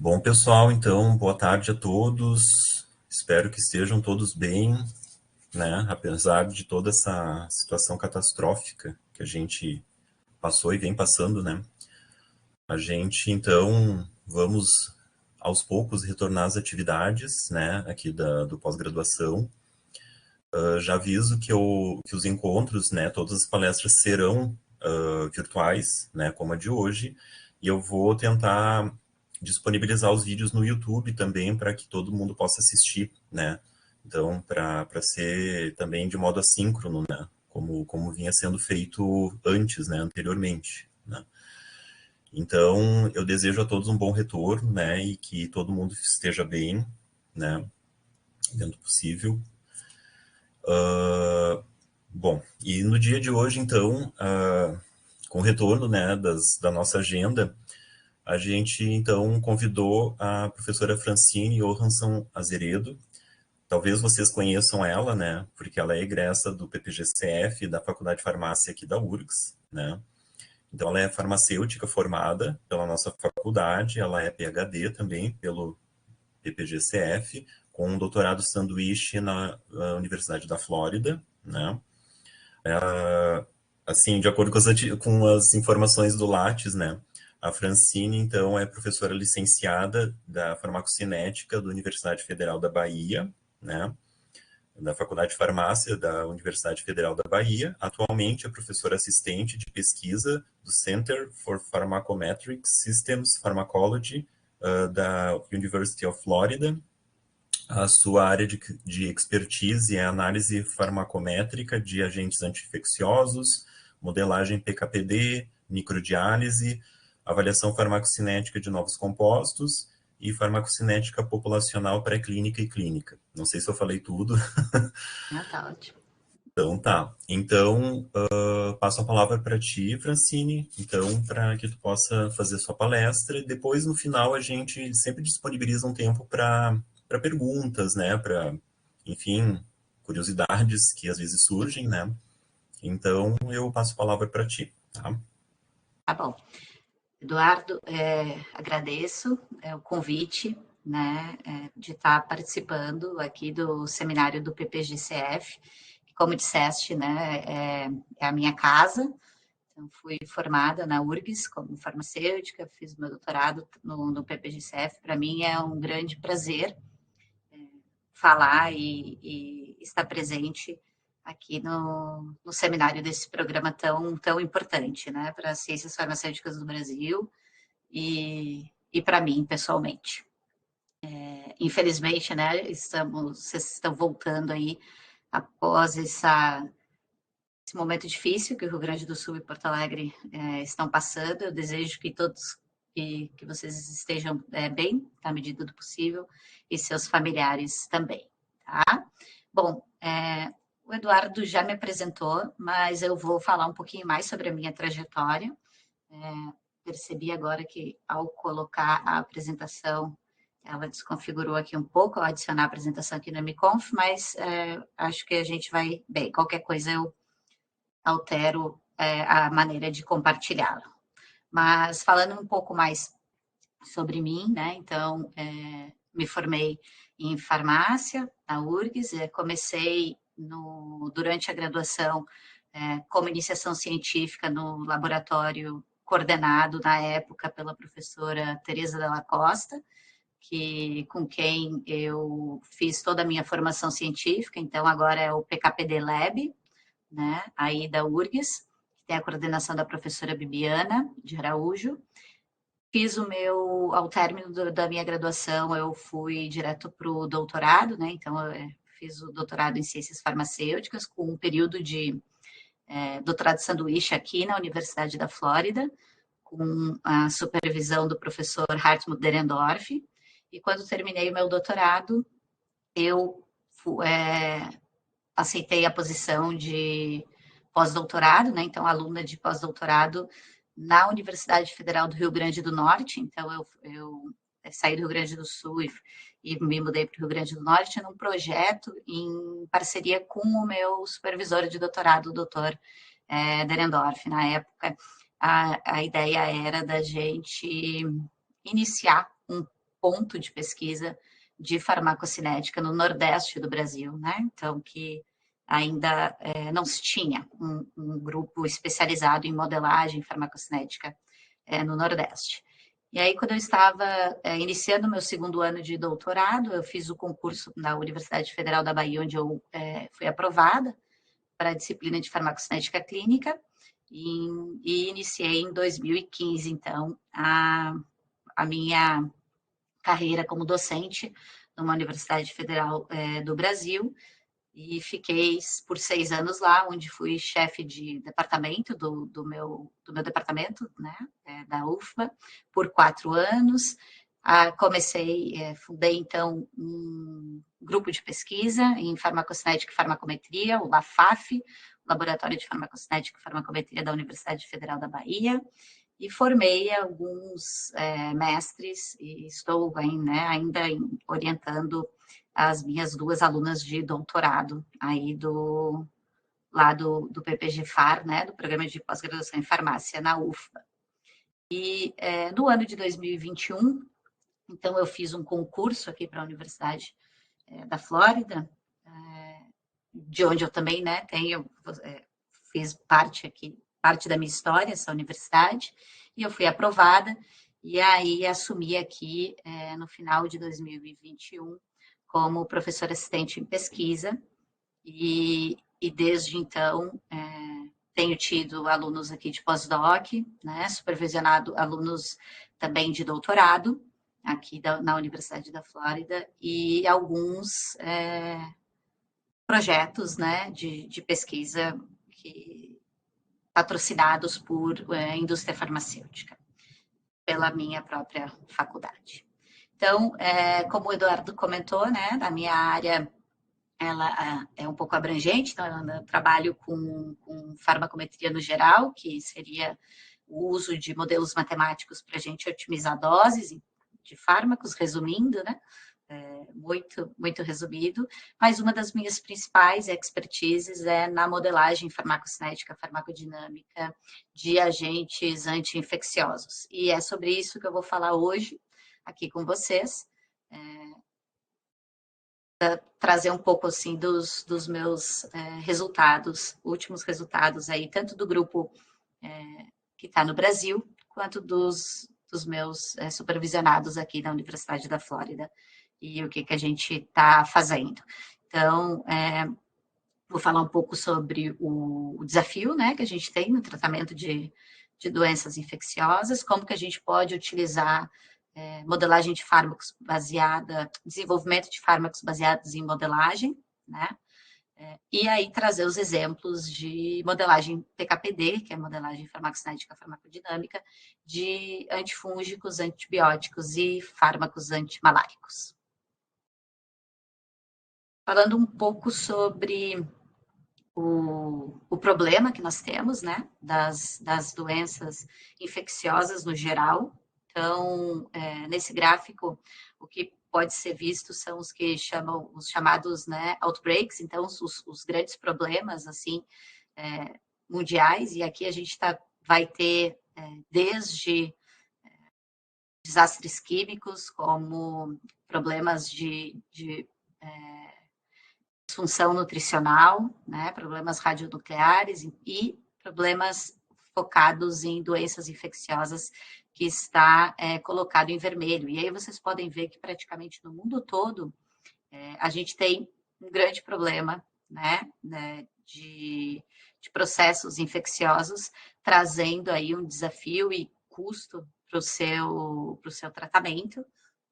Bom, pessoal, então, boa tarde a todos. Espero que estejam todos bem, né? Apesar de toda essa situação catastrófica que a gente passou e vem passando, né? A gente, então, vamos aos poucos retornar às atividades, né? Aqui do pós-graduação. Já aviso que os encontros, né? Todas as palestras serão virtuais, né? Como a de hoje. E eu vou tentar disponibilizar os vídeos no YouTube também para que todo mundo possa assistir, né? Então, para ser também de modo assíncrono, né? Como vinha sendo feito antes, né? Anteriormente, né? Então, eu desejo a todos um bom retorno, né? E que todo mundo esteja bem, né? Dentro do possível. Bom, e no dia de hoje, então, com o retorno, né, da nossa agenda, a gente, então, convidou a professora Francine Johansson Azeredo. Talvez vocês conheçam ela, né, porque ela é egressa do PPGCF, da Faculdade de Farmácia aqui da URGS, né. Então, ela é farmacêutica formada pela nossa faculdade, ela é PhD também pelo PPGCF, com um doutorado sanduíche na Universidade da Flórida, né. Assim, de acordo com as informações do Lattes, né, a Francine, então, é professora licenciada da farmacocinética da Universidade Federal da Bahia, né, da Faculdade de Farmácia da Universidade Federal da Bahia. Atualmente é professora assistente de pesquisa do Center for Pharmacometric Systems Pharmacology da University of Florida. A sua área de expertise é análise farmacométrica de agentes anti-infecciosos, modelagem PKPD, microdiálise, avaliação farmacocinética de novos compostos e farmacocinética populacional pré-clínica e clínica. Não sei se eu falei tudo. Ah, tá ótimo. Então, tá. Então, passo a palavra para ti, Francine, então, para que tu possa fazer sua palestra. E depois, no final, a gente sempre disponibiliza um tempo para perguntas, né? Para, enfim, curiosidades que às vezes surgem, né? Então, eu passo a palavra para ti, tá? Tá bom. Eduardo, agradeço o convite, né, de estar participando aqui do seminário do PPGCF, que, como disseste, né, é a minha casa. Então, fui formada na URGS como farmacêutica, fiz meu doutorado no PPGCF. Para mim é um grande prazer falar e estar presente aqui no seminário desse programa tão importante, né, para as ciências farmacêuticas do Brasil e para mim, pessoalmente. Infelizmente, né, vocês estão voltando aí após esse momento difícil que o Rio Grande do Sul e Porto Alegre estão passando. Eu desejo que todos que vocês estejam bem, na medida do possível, e seus familiares também, tá? Bom, o Eduardo já me apresentou, mas eu vou falar um pouquinho mais sobre a minha trajetória. Percebi agora que, ao colocar a apresentação, ela desconfigurou aqui um pouco, ao adicionar a apresentação aqui no MConf, mas acho que a gente vai bem. Qualquer coisa eu altero a maneira de compartilhá-la. Mas falando um pouco mais sobre mim, né? Então, me formei em farmácia na URGS, comecei durante a graduação como iniciação científica no laboratório coordenado na época pela professora Teresa Della Costa, com quem eu fiz toda a minha formação científica. Então agora é o PKPD Lab, né? Aí da URGS, que tem a coordenação da professora Bibiana de Araújo. Ao término da minha graduação, eu fui direto para o doutorado, né? Então, eu fiz o doutorado em ciências farmacêuticas, com um período de doutorado sanduíche aqui na Universidade da Flórida, com a supervisão do professor Hartmut Derendorf. E quando terminei o meu doutorado, eu aceitei a posição de pós-doutorado, né? Então, aluna de pós-doutorado na Universidade Federal do Rio Grande do Norte. Então, eu saí do Rio Grande do Sul e me mudei para o Rio Grande do Norte num projeto em parceria com o meu supervisor de doutorado, o doutor Derendorf. Na época, a ideia era da gente iniciar ponto de pesquisa de farmacocinética no Nordeste do Brasil, né? Então, que ainda não se tinha um grupo especializado em modelagem farmacocinética no Nordeste. E aí, quando eu estava iniciando meu segundo ano de doutorado, eu fiz o concurso na Universidade Federal da Bahia, onde eu fui aprovada para a disciplina de farmacocinética clínica, e iniciei em 2015, então, a minha carreira como docente numa Universidade Federal do Brasil, e fiquei por 6 anos lá, onde fui chefe de departamento do meu departamento, né, da UFBA, por 4 anos. Fundei então um grupo de pesquisa em farmacocinética e farmacometria, o LAFAF, Laboratório de Farmacocinética e Farmacometria da Universidade Federal da Bahia, e formei alguns mestres, e estou ainda orientando as minhas 2 alunas de doutorado aí do PPG-FAR, né, do Programa de Pós-Graduação em Farmácia na UFBA. E no ano de 2021, então eu fiz um concurso aqui para a Universidade da Flórida, de onde eu também, né, fiz parte da minha história, essa universidade, e eu fui aprovada, e aí assumi aqui no final de 2021 como professora assistente em pesquisa, e desde então tenho tido alunos aqui de pós-doc, né, supervisionado alunos também de doutorado, aqui na Universidade da Flórida, e alguns projetos, né, de pesquisa patrocinados por indústria farmacêutica, pela minha própria faculdade. Então, como o Eduardo comentou, né, a minha área ela é um pouco abrangente, então eu trabalho com farmacometria no geral, que seria o uso de modelos matemáticos para a gente otimizar doses de fármacos, resumindo, né? Muito resumido, mas uma das minhas principais expertises é na modelagem farmacocinética, farmacodinâmica de agentes anti-infecciosos. E é sobre isso que eu vou falar hoje aqui com vocês. Trazer um pouco assim dos meus resultados, últimos resultados aí, tanto do grupo que está no Brasil, quanto dos meus supervisionados aqui da Universidade da Flórida, e o que a gente está fazendo. Então, vou falar um pouco sobre o desafio, né, que a gente tem no tratamento de doenças infecciosas, como que a gente pode utilizar modelagem de fármacos desenvolvimento de fármacos baseados em modelagem, né? E aí trazer os exemplos de modelagem PKPD, que é modelagem farmacocinética farmacodinâmica, de antifúngicos, antibióticos e fármacos antimaláricos. Falando um pouco sobre o problema que nós temos, né, das doenças infecciosas no geral. Então, nesse gráfico, o que pode ser visto são os chamados, né, outbreaks, então os grandes problemas, assim, mundiais, e aqui a gente vai ter desde desastres químicos, como problemas de disfunção nutricional, né, problemas radionucleares e problemas focados em doenças infecciosas, que está colocado em vermelho. E aí vocês podem ver que praticamente no mundo todo a gente tem um grande problema, né, de processos infecciosos, trazendo aí um desafio e custo para o seu tratamento,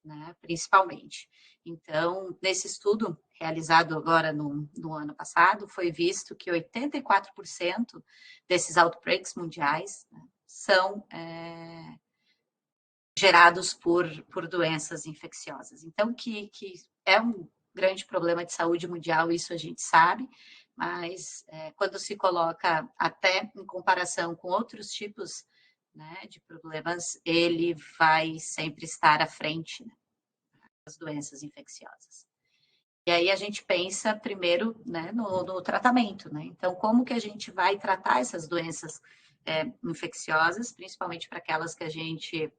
né, principalmente. Então, nesse estudo realizado agora no ano passado, foi visto que 84% desses outbreaks mundiais, né, são gerados por doenças infecciosas. Então, que é um grande problema de saúde mundial, isso a gente sabe, mas quando se coloca até em comparação com outros tipos, né, de problemas, ele vai sempre estar à frente, né, das doenças infecciosas. E aí a gente pensa primeiro, né, no tratamento, né? Então, como que a gente vai tratar essas doenças infecciosas, principalmente para aquelas que a gente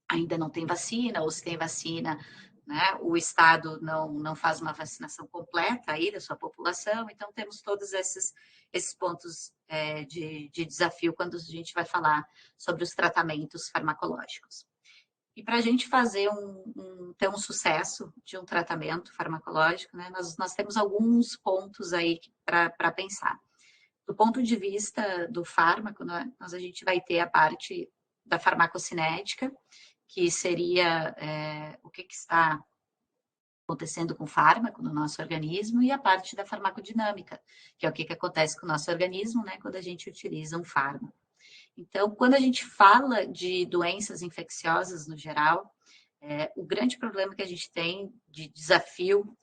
ainda não tem vacina, ou se tem vacina, né, o Estado não faz uma vacinação completa aí da sua população. Então, temos todos esses pontos de desafio quando a gente vai falar sobre os tratamentos farmacológicos. E para a gente fazer ter um sucesso de um tratamento farmacológico, né, nós temos alguns pontos aí para pensar. Do ponto de vista do fármaco, né, a gente vai ter a parte da farmacocinética, que seria o que está acontecendo com o fármaco no nosso organismo, e a parte da farmacodinâmica, que é o que acontece com o nosso organismo, né, quando a gente utiliza um fármaco. Então, quando a gente fala de doenças infecciosas no geral, o grande problema que a gente tem de desafio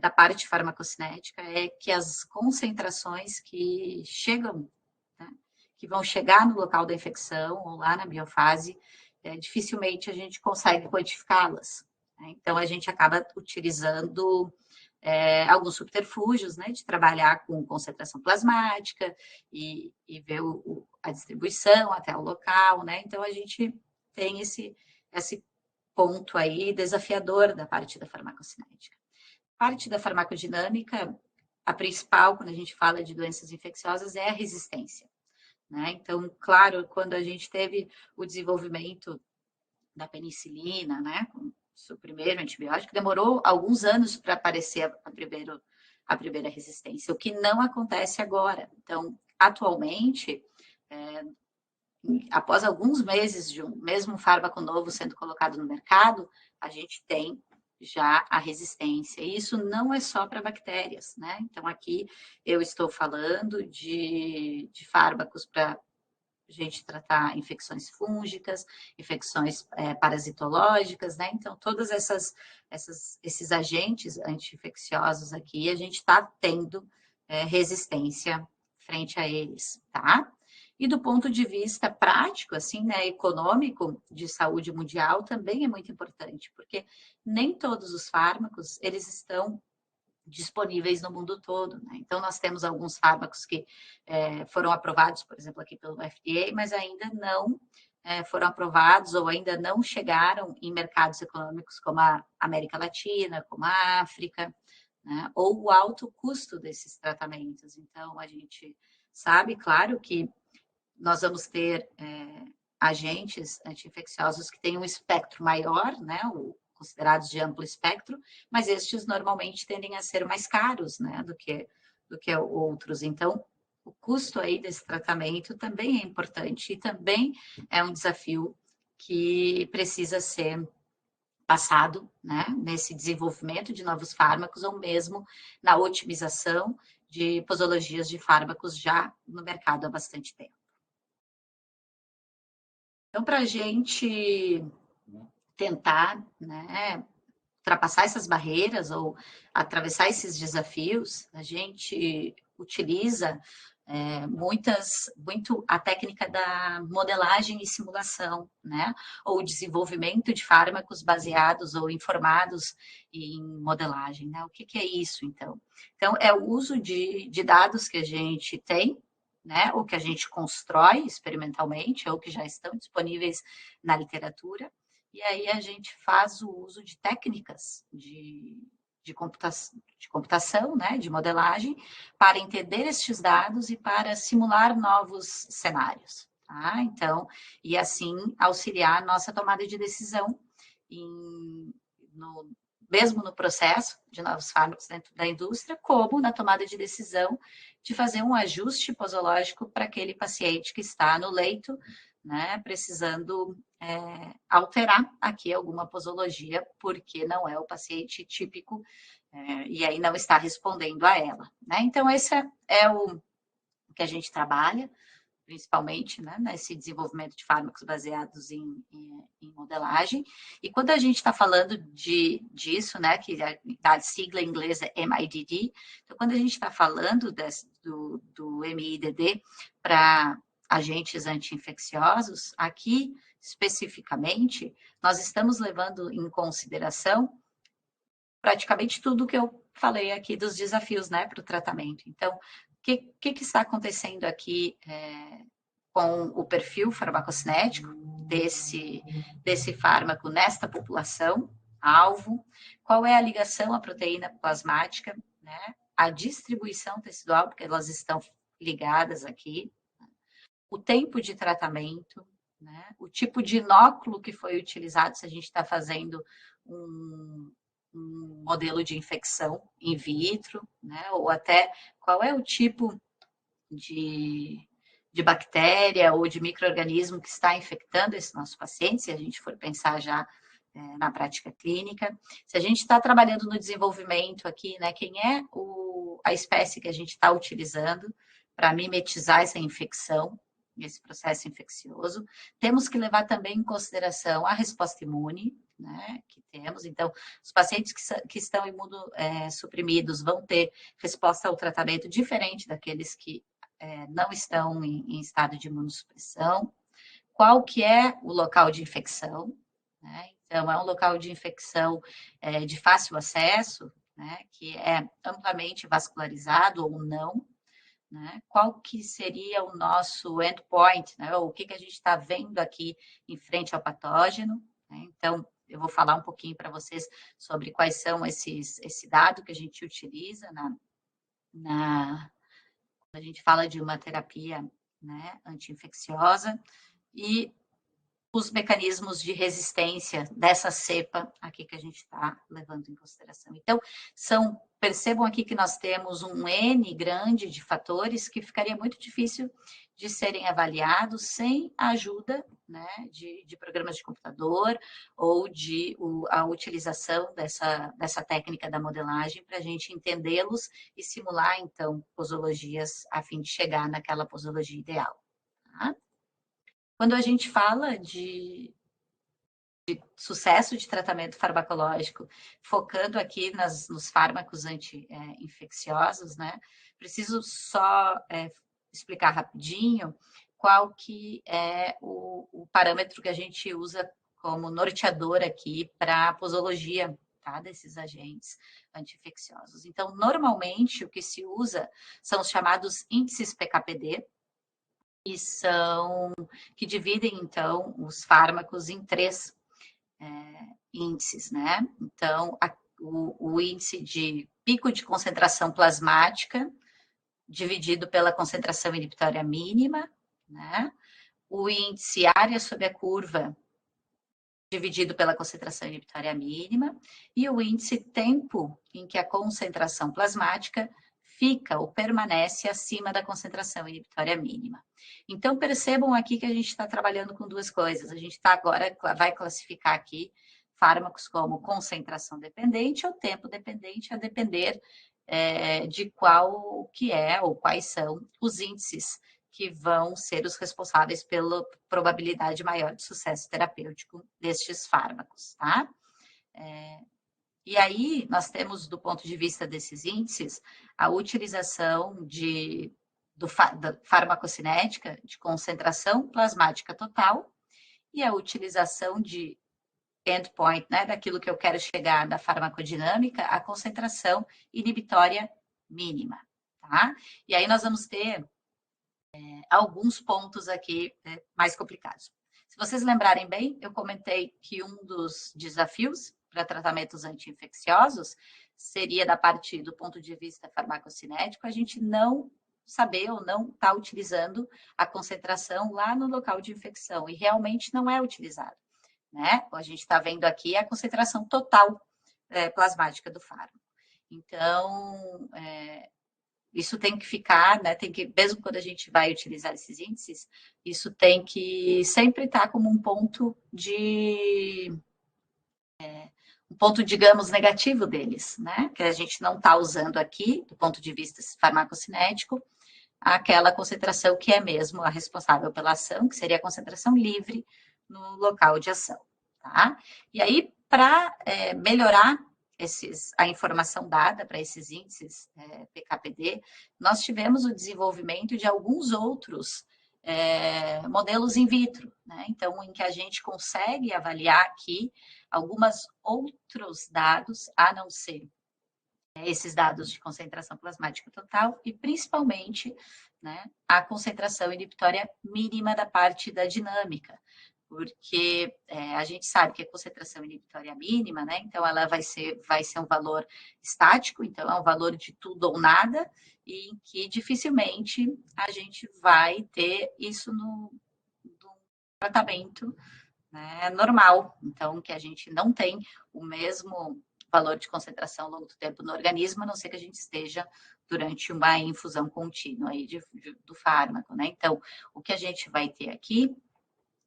da parte farmacocinética é que as concentrações que chegam, né, que vão chegar no local da infecção ou lá na biofase, dificilmente a gente consegue quantificá-las. Né? Então, a gente acaba utilizando alguns subterfúgios, né, de trabalhar com concentração plasmática e ver a distribuição até o local, né? Então, a gente tem esse ponto aí desafiador da parte da farmacocinética. Parte da farmacodinâmica, a principal, quando a gente fala de doenças infecciosas, é a resistência. Né? Então, claro, quando a gente teve o desenvolvimento da penicilina, né, com o primeiro antibiótico, demorou alguns anos para aparecer a primeira resistência, o que não acontece agora. Então, atualmente, após alguns meses de um mesmo fármaco novo sendo colocado no mercado, a gente tem já a resistência. E isso não é só para bactérias, né? Então, aqui eu estou falando de fármacos para a gente tratar infecções fúngicas, infecções parasitológicas, né? Então, todos esses agentes anti-infecciosos aqui, a gente está tendo resistência frente a eles, tá? E do ponto de vista prático, assim, né, econômico de saúde mundial, também é muito importante, porque nem todos os fármacos, eles estão disponíveis no mundo todo. Né? Então, nós temos alguns fármacos que foram aprovados, por exemplo, aqui pelo FDA, mas ainda não foram aprovados ou ainda não chegaram em mercados econômicos como a América Latina, como a África, né? Ou o alto custo desses tratamentos. Então, a gente sabe, claro, que nós vamos ter agentes anti-infecciosos que têm um espectro maior, né? Considerados de amplo espectro, mas estes normalmente tendem a ser mais caros, né? do que outros. Então, o custo aí desse tratamento também é importante e também é um desafio que precisa ser passado, né? Nesse desenvolvimento de novos fármacos ou mesmo na otimização de posologias de fármacos já no mercado há bastante tempo. Então, para a gente tentar, né, ultrapassar essas barreiras ou atravessar esses desafios, a gente utiliza muito a técnica da modelagem e simulação, né? Ou o desenvolvimento de fármacos baseados ou informados em modelagem, né? O que é isso, então? Então, é o uso de dados que a gente tem, né? Ou que a gente constrói experimentalmente, ou que já estão disponíveis na literatura, e aí a gente faz o uso de técnicas de computação, né, de modelagem, para entender estes dados e para simular novos cenários. Tá? Então, e assim auxiliar a nossa tomada de decisão mesmo no processo de novos fármacos dentro da indústria, como na tomada de decisão de fazer um ajuste posológico para aquele paciente que está no leito, né, precisando alterar aqui alguma posologia, porque não é o paciente típico e aí não está respondendo a ela. Né? Então, esse é o que a gente trabalha, principalmente, né, nesse desenvolvimento de fármacos baseados em modelagem. E quando a gente está falando disso, né, que a sigla em inglês é MIDD, então quando a gente está falando do MIDD para agentes anti-infecciosos, aqui especificamente, nós estamos levando em consideração praticamente tudo que eu falei aqui dos desafios, né, para o tratamento. Então, o que está acontecendo aqui com o perfil farmacocinético, desse fármaco nesta população alvo, qual é a ligação à proteína plasmática, né? A distribuição tecidual, porque elas estão ligadas aqui, o tempo de tratamento, né? O tipo de inóculo que foi utilizado, se a gente está fazendo um modelo de infecção in vitro, né? Ou até qual é o tipo de bactéria ou de micro-organismo que está infectando esse nosso paciente, se a gente for pensar já na prática clínica. Se a gente está trabalhando no desenvolvimento aqui, né, quem é a espécie que a gente está utilizando para mimetizar essa infecção, esse processo infeccioso. Temos que levar também em consideração a resposta imune, né, que temos. Então, os pacientes que estão imunossuprimidos vão ter resposta ao tratamento diferente daqueles que não estão em estado de imunossupressão. Qual que é o local de infecção, né? Então, é um local de infecção de fácil acesso, né, que é amplamente vascularizado ou não, né? Qual que seria o nosso endpoint, né? O que a gente está vendo aqui em frente ao patógeno, né? Então, eu vou falar um pouquinho para vocês sobre quais são esse dado que a gente utiliza quando a gente fala de uma terapia, né, anti-infecciosa, e os mecanismos de resistência dessa cepa aqui que a gente está levando em consideração. Então, percebam aqui que nós temos um N grande de fatores que ficaria muito difícil de serem avaliados sem a ajuda, né, de programas de computador ou a utilização dessa técnica da modelagem para a gente entendê-los e simular, então, posologias a fim de chegar naquela posologia ideal. Tá? Quando a gente fala de sucesso de tratamento farmacológico, focando aqui nos fármacos anti-infecciosos, né? Preciso só explicar rapidinho qual que é o parâmetro que a gente usa como norteador aqui para a posologia, tá, desses agentes anti-infecciosos. Então, normalmente, o que se usa são os chamados índices PKPD, que dividem, então, os fármacos em três índices, né? Então, o índice de pico de concentração plasmática, dividido pela concentração inibitória mínima, né? O índice área sob a curva, dividido pela concentração inibitória mínima, e o índice tempo em que a concentração plasmática fica ou permanece acima da concentração inibitória mínima. Então, percebam aqui que a gente está trabalhando com duas coisas. A gente agora vai classificar aqui fármacos como concentração dependente ou tempo dependente, a depender de qual que é ou quais são os índices que vão ser os responsáveis pela probabilidade maior de sucesso terapêutico destes fármacos, tá? E aí, nós temos, do ponto de vista desses índices, a utilização da farmacocinética de concentração plasmática total e a utilização de endpoint, né, daquilo que eu quero chegar da farmacodinâmica, a concentração inibitória mínima, tá? E aí nós vamos ter alguns pontos aqui mais complicados. Se vocês lembrarem bem, eu comentei que um dos desafios para tratamentos anti-infecciosos seria da parte do ponto de vista farmacocinético, a gente não saber ou não estar utilizando a concentração lá no local de infecção, e realmente não é utilizado, né? A gente está vendo aqui a concentração total plasmática do fármaco. Então, isso tem que ficar, né? Mesmo quando a gente vai utilizar esses índices, isso tem que sempre estar como um ponto digamos, negativo deles, né? Que a gente não está usando aqui, do ponto de vista farmacocinético, aquela concentração que é mesmo a responsável pela ação, que seria a concentração livre no local de ação, tá? E aí, para melhorar a informação dada para esses índices PKPD, nós tivemos o desenvolvimento de alguns outros modelos in vitro, né? Então, em que a gente consegue avaliar aqui alguns outros dados, a não ser esses dados de concentração plasmática total e, principalmente, né, a concentração inibitória mínima da parte da dinâmica, porque a gente sabe que a concentração inibitória mínima, né? Então, ela vai ser um valor estático, então é um valor de tudo ou nada, e em que dificilmente a gente vai ter isso no tratamento, né, normal. Então, que a gente não tem o mesmo valor de concentração ao longo do tempo no organismo, a não ser que a gente esteja durante uma infusão contínua aí do fármaco, né? Então, o que a gente vai ter aqui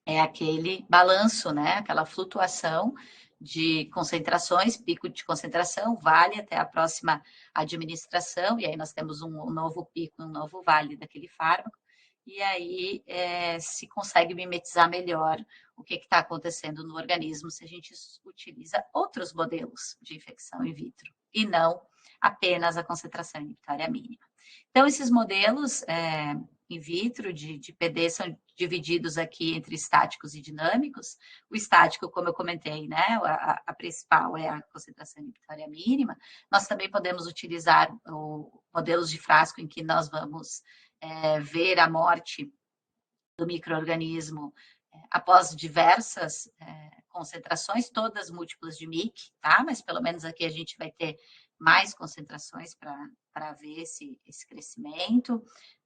é aquele balanço, né? Aquela flutuação de concentrações, pico de concentração, vale até a próxima administração, e aí nós temos um novo pico, um novo vale daquele fármaco, e aí se consegue mimetizar melhor o que está acontecendo no organismo se a gente utiliza outros modelos de infecção in vitro, e não apenas a concentração inibitória mínima. Então, esses modelos in vitro de PD são divididos aqui entre estáticos e dinâmicos. O estático, como eu comentei, né, a principal é a concentração inibitória mínima. Nós também podemos utilizar modelos de frasco em que nós vamos ver a morte do micro-organismo após diversas concentrações, todas múltiplas de MIC, tá? Mas pelo menos aqui a gente vai ter mais concentrações para ver esse crescimento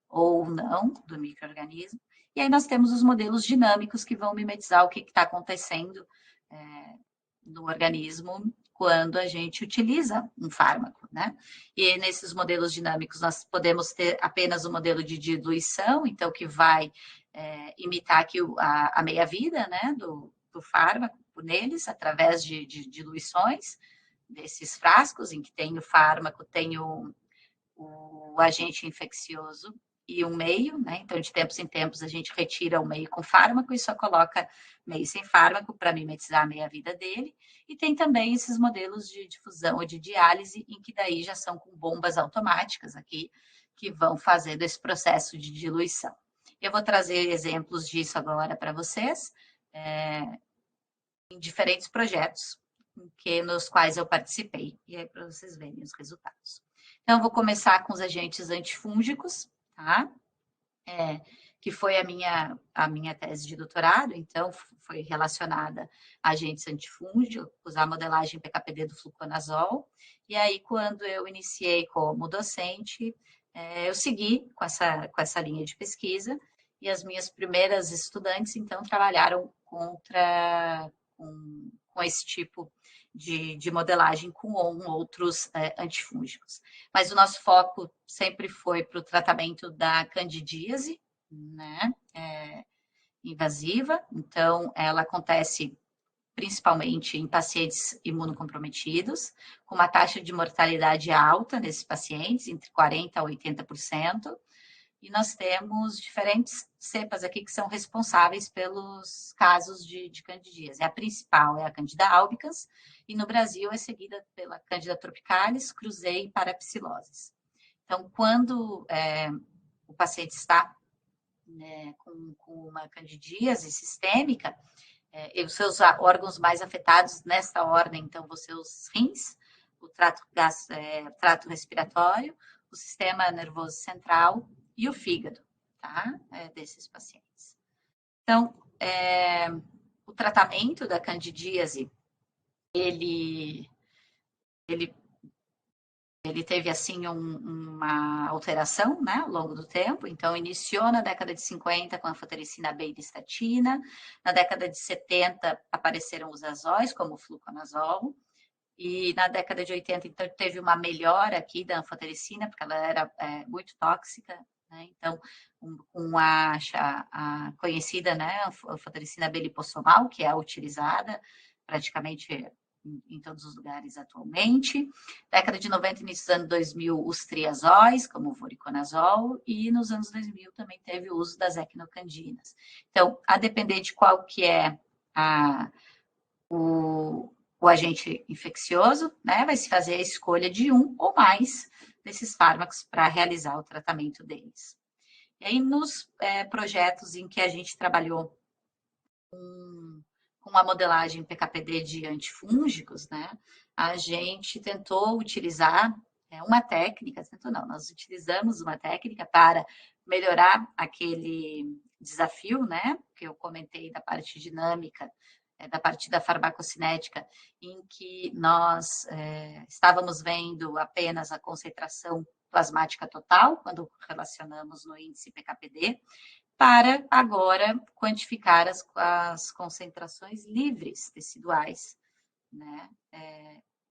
ou não do micro-organismo. E aí nós temos os modelos dinâmicos que vão mimetizar o que está acontecendo no organismo quando a gente utiliza um fármaco, né? E nesses modelos dinâmicos nós podemos ter apenas o modelo de diluição, então que vai imitar aqui a meia-vida, né, do fármaco neles, através de diluições desses frascos, em que tem o fármaco, tem o agente infeccioso e um meio, né? Então, de tempos em tempos, a gente retira o meio com fármaco e só coloca meio sem fármaco para mimetizar a meia-vida dele. E tem também esses modelos de difusão ou de diálise, em que daí já são com bombas automáticas aqui, que vão fazendo esse processo de diluição. Eu vou trazer exemplos disso agora para vocês, em diferentes projetos nos quais eu participei, e aí para vocês verem os resultados. Então, eu vou começar com os agentes antifúngicos, tá? Que foi a minha tese de doutorado, então foi relacionada a agentes antifúngicos, a modelagem PKPD do fluconazol, e aí quando eu iniciei como docente, eu segui com essa linha de pesquisa, e as minhas primeiras estudantes, então, trabalharam com esse tipo de modelagem com outros antifúngicos. Mas o nosso foco sempre foi para o tratamento da candidíase, né, invasiva. Então, ela acontece principalmente em pacientes imunocomprometidos, com uma taxa de mortalidade alta nesses pacientes, entre 40% a 80%. E nós temos diferentes cepas aqui que são responsáveis pelos casos de candidíase. A principal é a Candida albicans, e no Brasil é seguida pela Candida tropicalis, cruzei e parapsiloses. Então, quando o paciente está com uma candidíase sistêmica, os seus órgãos mais afetados nesta ordem, então, vão ser os rins, o trato respiratório, o sistema nervoso central e o fígado, tá? Desses pacientes. Então, o tratamento da candidíase, ele teve, assim, uma alteração, né, ao longo do tempo. Então, iniciou na década de 50 com a anfotericina B e listatina. Na década de 70, apareceram os azóis, como o fluconazol. E na década de 80, então, teve uma melhora aqui da anfotericina, porque ela era muito tóxica, né? Então, com a conhecida, né, anfotericina B lipossomal, que é a utilizada praticamente em todos os lugares atualmente. Década de 90, início dos anos 2000, os triazóis, como o voriconazol, e nos anos 2000 também teve o uso das equinocandinas. Então, a depender de qual que é o agente infeccioso, né, vai se fazer a escolha de um ou mais desses fármacos para realizar o tratamento deles. E aí, nos projetos em que a gente trabalhou com a modelagem PKPD de antifúngicos, né, a gente tentou utilizar uma técnica, nós utilizamos uma técnica para melhorar desafio, né, que eu comentei da parte dinâmica, da parte da farmacocinética, em que nós estávamos vendo apenas a concentração plasmática total, quando relacionamos no índice PKPD, para agora quantificar as concentrações livres teciduais, né,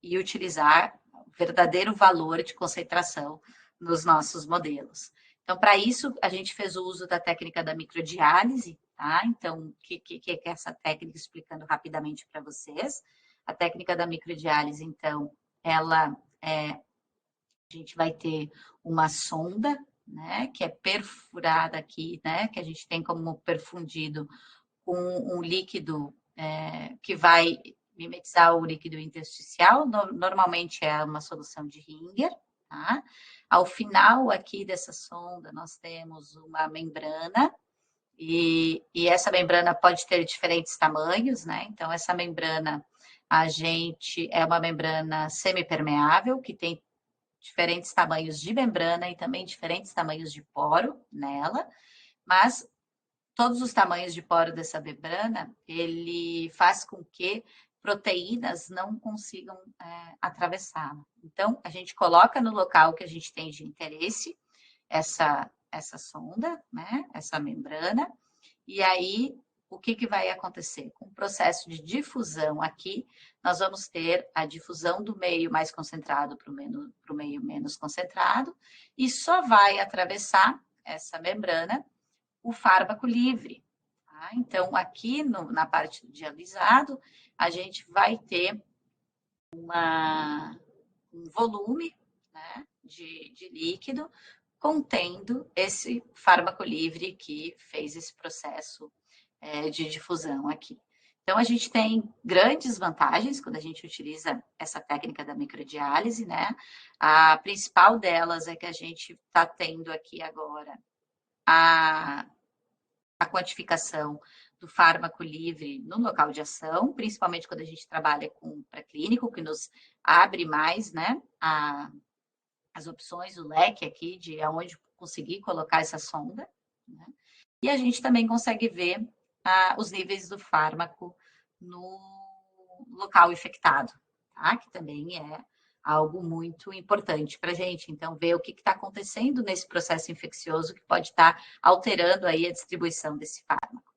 e utilizar o verdadeiro valor de concentração nos nossos modelos. Então, para isso, a gente fez o uso da técnica da microdiálise, tá? Então, o que é essa técnica, explicando rapidamente para vocês? A técnica da microdiálise, então, ela a gente vai ter uma sonda, né, que é perfurada aqui, né, que a gente tem como perfundido com um líquido que vai mimetizar o líquido intersticial, normalmente é uma solução de Ringer, tá? Ao final aqui dessa sonda, nós temos uma membrana, e essa membrana pode ter diferentes tamanhos, né? Então, essa membrana, é uma membrana semipermeável, que tem diferentes tamanhos de membrana e também diferentes tamanhos de poro nela, mas todos os tamanhos de poro dessa membrana, ele faz com que proteínas não consigam atravessá-la. Então, a gente coloca no local que a gente tem de interesse essa sonda, né, essa membrana, e aí o que vai acontecer? Com o processo de difusão aqui, nós vamos ter a difusão do meio mais concentrado para o meio menos concentrado, e só vai atravessar essa membrana o fármaco livre. Tá? Então, aqui na parte do dialisado, a gente vai ter um volume, né, de líquido contendo esse fármaco livre que fez esse processo de difusão aqui. Então, a gente tem grandes vantagens quando a gente utiliza essa técnica da microdiálise, né? A principal delas é que a gente está tendo aqui agora a quantificação do fármaco livre no local de ação, principalmente quando a gente trabalha com pré-clínico, que nos abre mais, né, as opções, o leque aqui de aonde conseguir colocar essa sonda, né? E a gente também consegue ver os níveis do fármaco no local infectado, tá? Que também é algo muito importante para a gente. Então, ver o que está acontecendo nesse processo infeccioso que pode estar alterando aí a distribuição desse fármaco.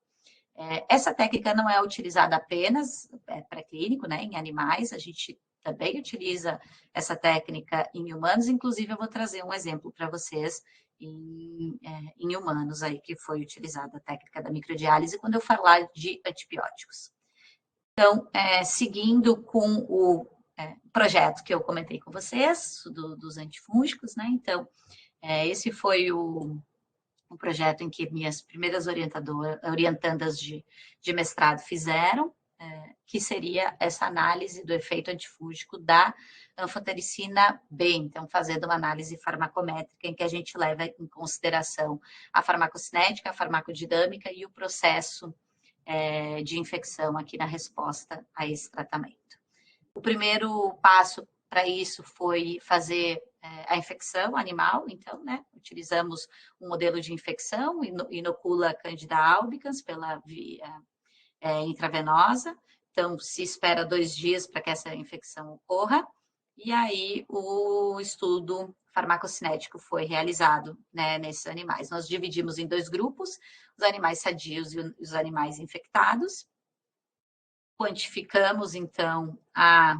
Essa técnica não é utilizada apenas pré-clínico, né, em animais, a gente também utiliza essa técnica em humanos, inclusive eu vou trazer um exemplo para vocês em humanos aí que foi utilizada a técnica da microdiálise quando eu falar de antibióticos. Então, seguindo com o projeto que eu comentei com vocês, dos antifúngicos, né? Então, esse foi um projeto em que minhas primeiras orientandas de mestrado fizeram, que seria essa análise do efeito antifúngico da anfotericina B, então fazendo uma análise farmacométrica em que a gente leva em consideração a farmacocinética, a farmacodinâmica e o processo de infecção aqui na resposta a esse tratamento. O primeiro passo para isso foi fazer a infecção animal, então, né, utilizamos um modelo de infecção, inocula Candida albicans pela via intravenosa, então se espera 2 dias para que essa infecção ocorra, e aí o estudo farmacocinético foi realizado, né, nesses animais. Nós dividimos em 2 grupos, os animais sadios e os animais infectados, quantificamos, então, a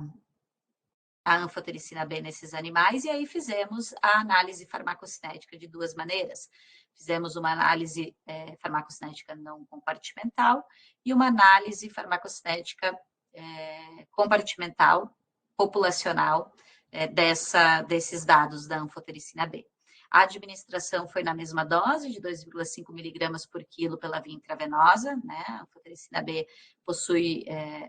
anfotericina B nesses animais, e aí fizemos a análise farmacocinética de 2 maneiras. Fizemos uma análise farmacocinética não compartimental e uma análise farmacocinética compartimental, populacional, desses dados da anfotericina B. A administração foi na mesma dose, de 2,5 miligramas por quilo pela via intravenosa, né? A anfotericina B possui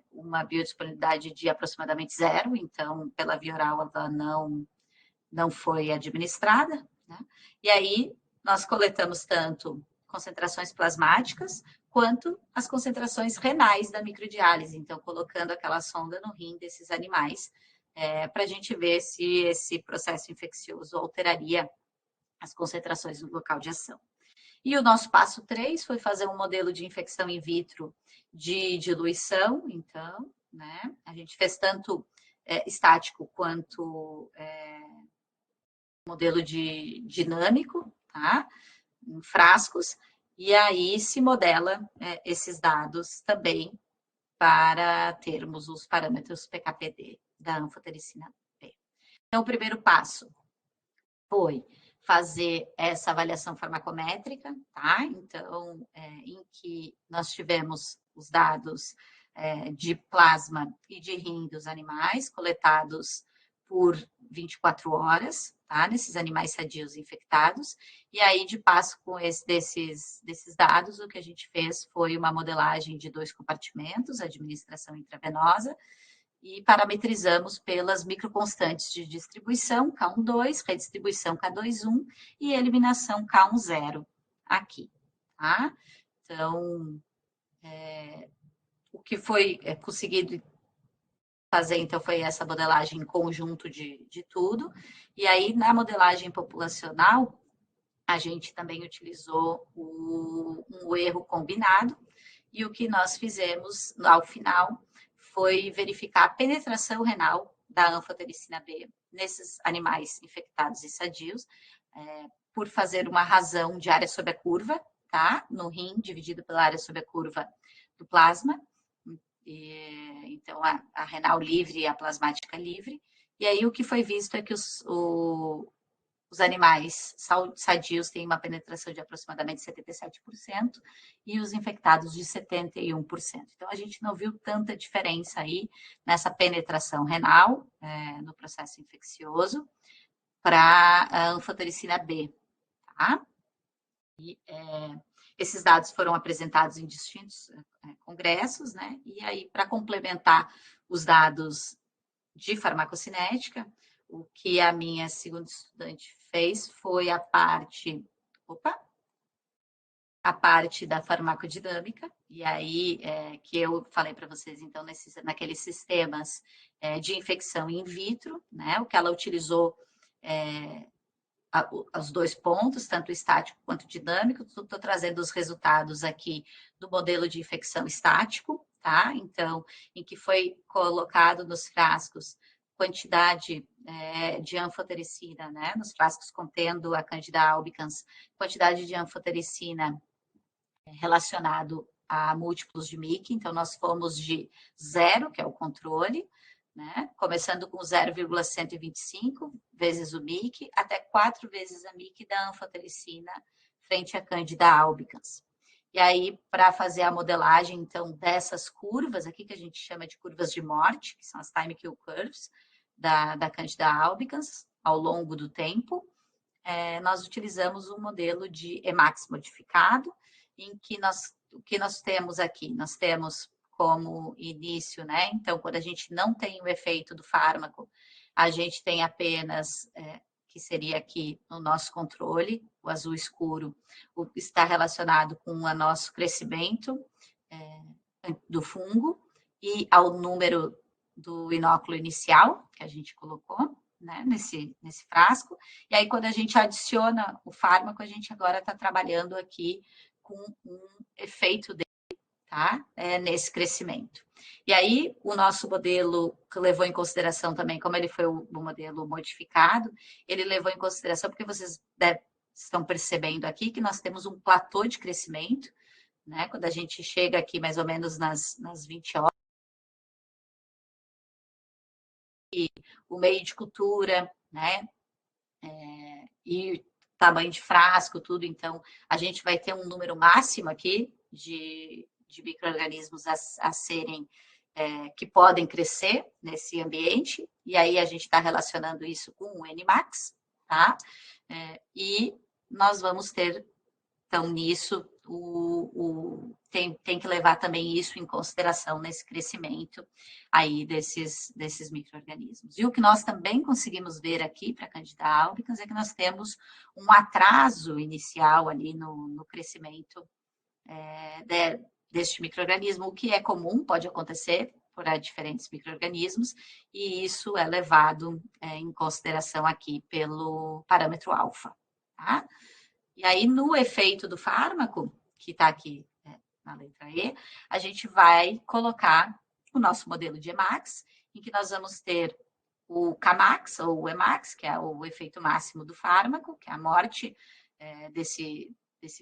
uma biodisponibilidade de aproximadamente 0, então, pela via oral, ela não foi administrada, né? E aí, nós coletamos tanto concentrações plasmáticas, quanto as concentrações renais da microdiálise, então, colocando aquela sonda no rim desses animais, para a gente ver se esse processo infeccioso alteraria as concentrações no local de ação. E o nosso passo 3 foi fazer um modelo de infecção in vitro de diluição, então, né? A gente fez tanto estático quanto modelo dinâmico, tá? Em frascos, e aí se modela esses dados também para termos os parâmetros PKPD da anfotericina B. Então, o primeiro passo foi fazer essa avaliação farmacométrica, tá? Então, em que nós tivemos os dados de plasma e de rim dos animais coletados por 24 horas, tá? Nesses animais sadios infectados. E aí, de passo com desses dados, o que a gente fez foi uma modelagem de 2 compartimentos, administração intravenosa, e parametrizamos pelas microconstantes de distribuição, K12, redistribuição K21 e eliminação K10 aqui, tá? Então, o que foi conseguido fazer, então, foi essa modelagem em conjunto de tudo. E aí, na modelagem populacional, a gente também utilizou um erro combinado, e o que nós fizemos, ao final, foi verificar a penetração renal da anfotericina B nesses animais infectados e sadios, por fazer uma razão de área sobre a curva, tá? No rim, dividido pela área sobre a curva do plasma. Então, a renal livre e a plasmática livre. E aí, o que foi visto é que os animais sadios têm uma penetração de aproximadamente 77% e os infectados de 71%. Então, a gente não viu tanta diferença aí nessa penetração renal, no processo infeccioso, para a anfotericina B, tá? E, esses dados foram apresentados em distintos congressos, né? E aí, para complementar os dados de farmacocinética, o que a minha segunda estudante fez foi a parte da farmacodinâmica, e aí que eu falei para vocês, então, naqueles sistemas de infecção in vitro, né? O que ela utilizou os 2 pontos, tanto estático quanto dinâmico. Estou trazendo os resultados aqui do modelo de infecção estático, tá? Então, em que foi colocado nos frascos quantidade de anfotericina, né? Nos frascos contendo a Candida albicans, quantidade de anfotericina relacionado a múltiplos de MIC. Então, nós fomos de 0, que é o controle, né? Começando com 0,125 vezes o MIC, até 4 vezes a MIC da anfotericina frente à Candida albicans. E aí, para fazer a modelagem, então, dessas curvas aqui, que a gente chama de curvas de morte, que são as time kill curves da Candida albicans, ao longo do tempo, nós utilizamos um modelo de Emax modificado, em que o que nós temos aqui? Nós temos como início, né? Então, quando a gente não tem o efeito do fármaco, a gente tem apenas, que seria aqui no nosso controle, o azul escuro, está relacionado com o nosso crescimento do fungo e ao número do inóculo inicial que a gente colocou, né, nesse frasco. E aí, quando a gente adiciona o fármaco, a gente agora está trabalhando aqui com um efeito dele, tá? Nesse crescimento. E aí, o nosso modelo, que levou em consideração também, como ele foi o modelo modificado, ele levou em consideração, porque vocês estão percebendo aqui que nós temos um platô de crescimento, né? Quando a gente chega aqui mais ou menos nas 20 horas, e o meio de cultura, né? E tamanho de frasco, tudo. Então, a gente vai ter um número máximo aqui de micro-organismos a serem, que podem crescer nesse ambiente, e aí a gente está relacionando isso com o Nmax, tá? E nós vamos ter, então, nisso, tem que levar também isso em consideração nesse crescimento aí desses micro-organismos. E o que nós também conseguimos ver aqui para a Candida albicans é que nós temos um atraso inicial ali no crescimento deste micro-organismo, o que é comum, pode acontecer por diferentes micro-organismos, e isso é levado em consideração aqui pelo parâmetro alfa, tá? E aí, no efeito do fármaco, que está aqui na letra E, a gente vai colocar o nosso modelo de Emax, em que nós vamos ter o Cmax, ou o Emax, que é o efeito máximo do fármaco, que é a morte desse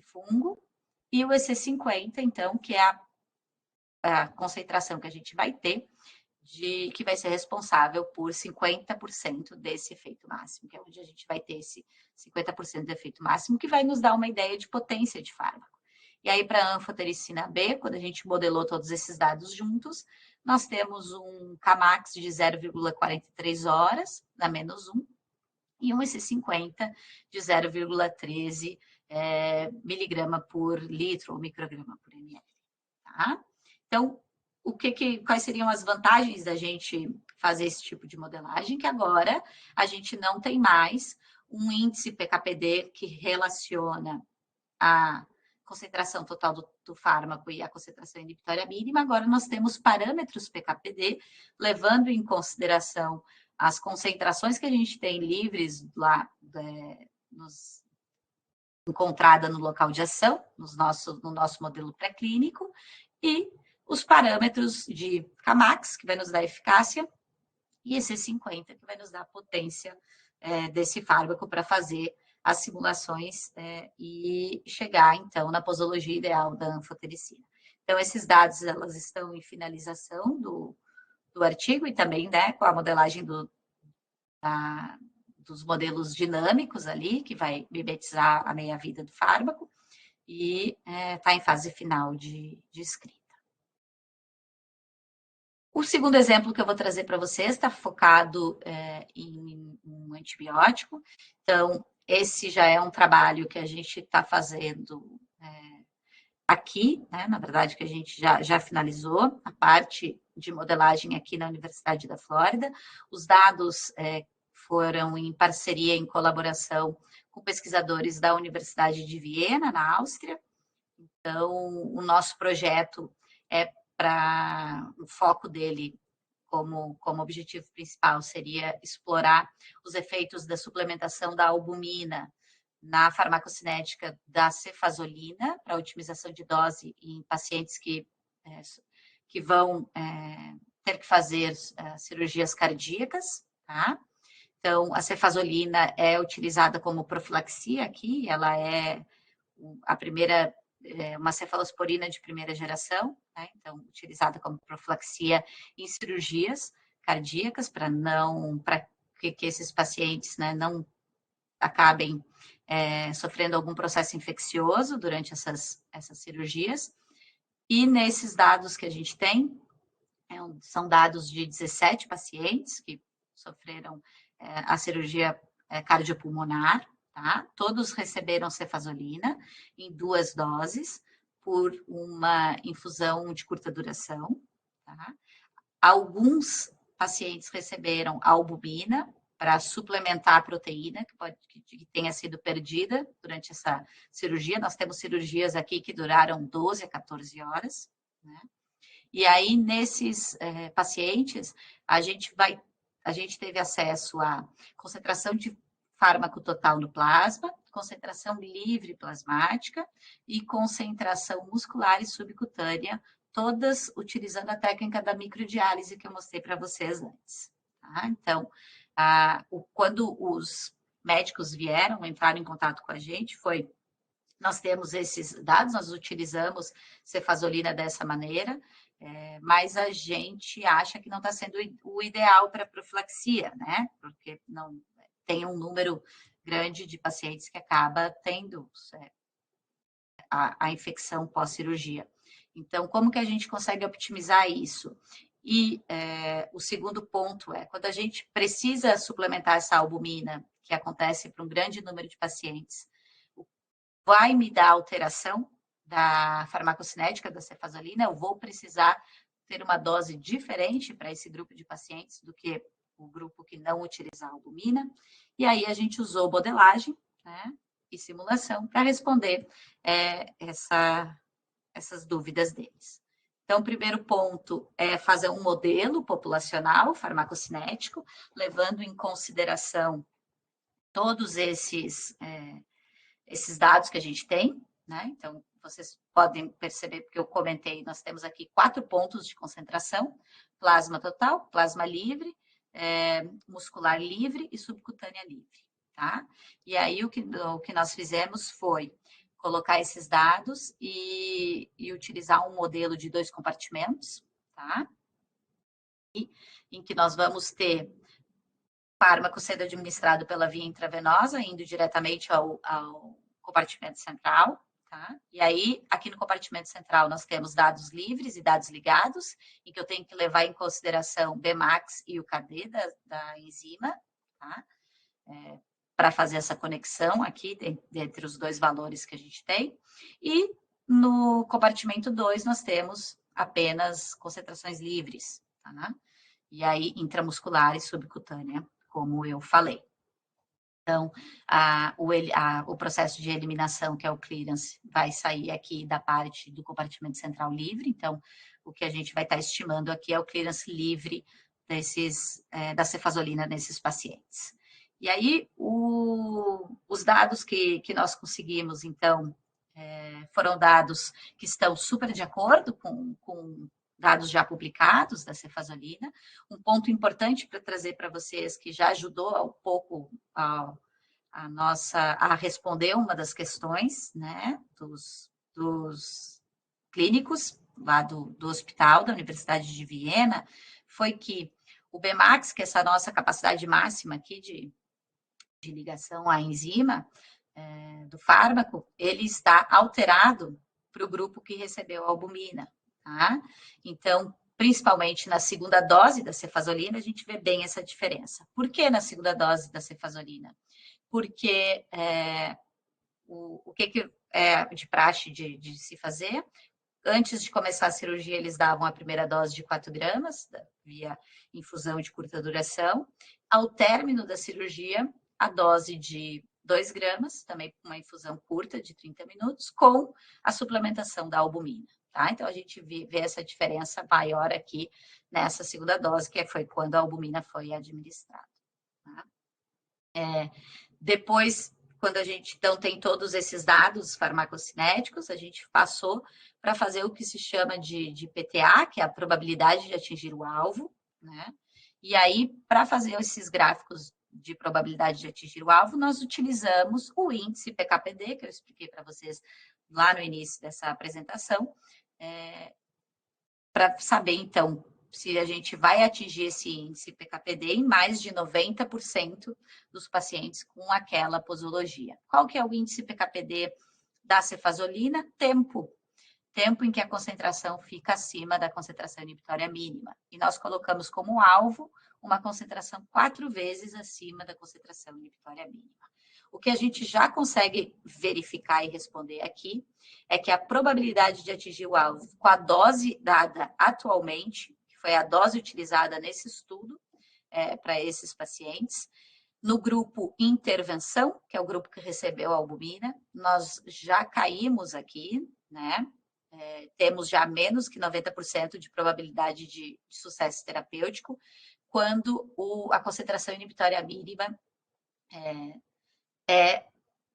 fungo, e o EC50, então, que é a concentração que a gente vai ter, que vai ser responsável por 50% desse efeito máximo, que é onde a gente vai ter esse 50% do efeito máximo, que vai nos dar uma ideia de potência de fármaco. E aí, para a anfotericina B, quando a gente modelou todos esses dados juntos, nós temos um Cmax de 0,43 horas, na menos 1, e um EC50 de 0,13 miligrama por litro ou micrograma por ml. Tá? Então, quais seriam as vantagens da gente fazer esse tipo de modelagem? Que agora a gente não tem mais um índice PKPD que relaciona a concentração total do fármaco e a concentração inibitória mínima. Agora nós temos parâmetros PKPD, levando em consideração as concentrações que a gente tem livres lá encontrada no local de ação, no nosso modelo pré-clínico, e os parâmetros de Cmax, que vai nos dar eficácia, e EC50, que vai nos dar a potência desse fármaco para fazer as simulações e chegar, então, na posologia ideal da anfotericina. Então, esses dados, elas estão em finalização do artigo e também, né, com a modelagem dos modelos dinâmicos ali, que vai mimetizar a meia-vida do fármaco, e está em fase final de escrita. O segundo exemplo que eu vou trazer para vocês está focado em um antibiótico. Então, esse já é um trabalho que a gente está fazendo aqui, né? Na verdade, que a gente já finalizou a parte de modelagem aqui na Universidade da Flórida. Os dados foram em parceria, em colaboração com pesquisadores da Universidade de Viena, na Áustria. Então, o nosso projeto o foco dele como objetivo principal seria explorar os efeitos da suplementação da albumina na farmacocinética da cefazolina para otimização de dose em pacientes que vão ter que fazer cirurgias cardíacas, tá? Então, a cefazolina é utilizada como profilaxia aqui, ela é a primeira, uma cefalosporina de primeira geração, né? Então, utilizada como profilaxia em cirurgias cardíacas, para que esses pacientes, né, não acabem sofrendo algum processo infeccioso durante essas cirurgias. E nesses dados que a gente tem, são dados de 17 pacientes que sofreram a cirurgia cardiopulmonar, tá? Todos receberam cefazolina em 2 doses por uma infusão de curta duração, tá? Alguns pacientes receberam albumina para suplementar a proteína que tenha sido perdida durante essa cirurgia. Nós temos cirurgias aqui que duraram 12 a 14 horas, né? E aí, nesses pacientes, a gente teve acesso à concentração de fármaco total no plasma, concentração livre plasmática e concentração muscular e subcutânea, todas utilizando a técnica da microdiálise que eu mostrei para vocês antes. Tá? Então, quando os médicos entraram em contato com a gente, nós temos esses dados, nós utilizamos cefazolina dessa maneira, mas a gente acha que não está sendo o ideal para profilaxia, né? Porque não tem um número grande de pacientes que acaba tendo a infecção pós-cirurgia. Então, como que a gente consegue optimizar isso? E o segundo ponto quando a gente precisa suplementar essa albumina, que acontece para um grande número de pacientes, vai me dar alteração da farmacocinética da cefazolina, eu vou precisar ter uma dose diferente para esse grupo de pacientes do que o grupo que não utilizar a albumina. E aí a gente usou modelagem, né, e simulação para responder essas dúvidas deles. Então, o primeiro ponto é fazer um modelo populacional farmacocinético, levando em consideração todos esses esses dados que a gente tem, né? Então, vocês podem perceber, porque eu comentei, nós temos aqui 4 pontos de concentração: plasma total, plasma livre, muscular livre e subcutânea livre, tá? E aí, o que nós fizemos foi colocar esses dados e utilizar um modelo de 2 compartimentos, tá? Em que nós vamos ter fármaco sendo administrado pela via intravenosa, indo diretamente ao compartimento central, tá? E aí, aqui no compartimento central, nós temos dados livres e dados ligados, em que eu tenho que levar em consideração Bmax e o KD da enzima, tá? Para fazer essa conexão aqui entre os 2 valores que a gente tem. E no compartimento 2, nós temos apenas concentrações livres, tá? E aí, intramuscular e subcutânea, como eu falei. Então, o processo de eliminação, que é o clearance, vai sair aqui da parte do compartimento central livre. Então, o que a gente vai estar estimando aqui é o clearance livre da cefazolina nesses pacientes. E aí, os dados que nós conseguimos, então, foram dados que estão super de acordo com dados já publicados da cefazolina. Um ponto importante para trazer para vocês, que já ajudou um pouco a responder uma das questões, né, dos clínicos lá do hospital da Universidade de Viena, foi que o Bmax, que é essa nossa capacidade máxima aqui de ligação à enzima do fármaco, ele está alterado para o grupo que recebeu a albumina, tá? Então, principalmente na segunda dose da cefazolina, a gente vê bem essa diferença. Por que na segunda dose da cefazolina? Porque o que é de praxe de se fazer? Antes de começar a cirurgia, eles davam a primeira dose de 4 gramas, via infusão de curta duração. Ao término da cirurgia, a dose de 2 gramas, também com uma infusão curta de 30 minutos, com a suplementação da albumina. Tá? Então, a gente vê essa diferença maior aqui nessa segunda dose, que foi quando a albumina foi administrada. Tá? Depois, quando a gente então tem todos esses dados farmacocinéticos, a gente passou para fazer o que se chama de PTA, que é a probabilidade de atingir o alvo, né? E aí, para fazer esses gráficos de probabilidade de atingir o alvo, nós utilizamos o índice PKPD, que eu expliquei para vocês lá no início dessa apresentação, para saber, então, se a gente vai atingir esse índice PKPD em mais de 90% dos pacientes com aquela posologia. Qual que é o índice PKPD da cefazolina? Tempo em que a concentração fica acima da concentração inibitória mínima. E nós colocamos como alvo uma concentração 4 vezes acima da concentração inibitória mínima. O que a gente já consegue verificar e responder aqui é que a probabilidade de atingir o alvo com a dose dada atualmente, que foi a dose utilizada nesse estudo para esses pacientes, no grupo intervenção, que é o grupo que recebeu a albumina, nós já caímos aqui, né? Temos já menos que 90% de probabilidade de sucesso terapêutico, quando a concentração inibitória mínima é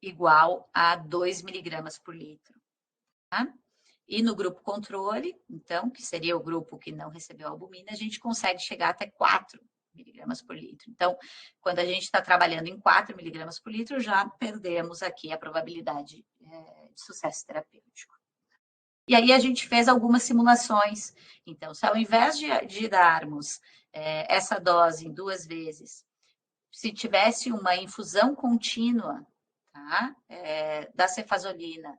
igual a 2 miligramas por litro. Tá? E no grupo controle, então, que seria o grupo que não recebeu albumina, a gente consegue chegar até 4 miligramas por litro. Então, quando a gente está trabalhando em 4 miligramas por litro, já perdemos aqui a probabilidade de sucesso terapêutico. E aí a gente fez algumas simulações. Então, se ao invés de darmos essa dose em 2 vezes, se tivesse uma infusão contínua, tá, da cefazolina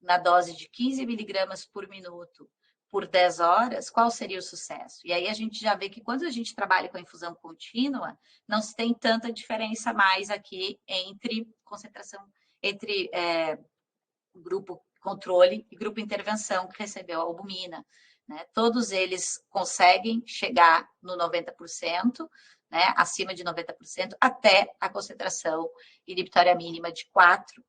na dose de 15 miligramas por minuto por 10 horas, qual seria o sucesso? E aí a gente já vê que quando a gente trabalha com a infusão contínua, não se tem tanta diferença mais aqui entre concentração, entre grupo controle e grupo intervenção que recebeu a albumina. Né? Todos eles conseguem chegar no 90%, né? Acima de 90%, até a concentração inibitória mínima de 4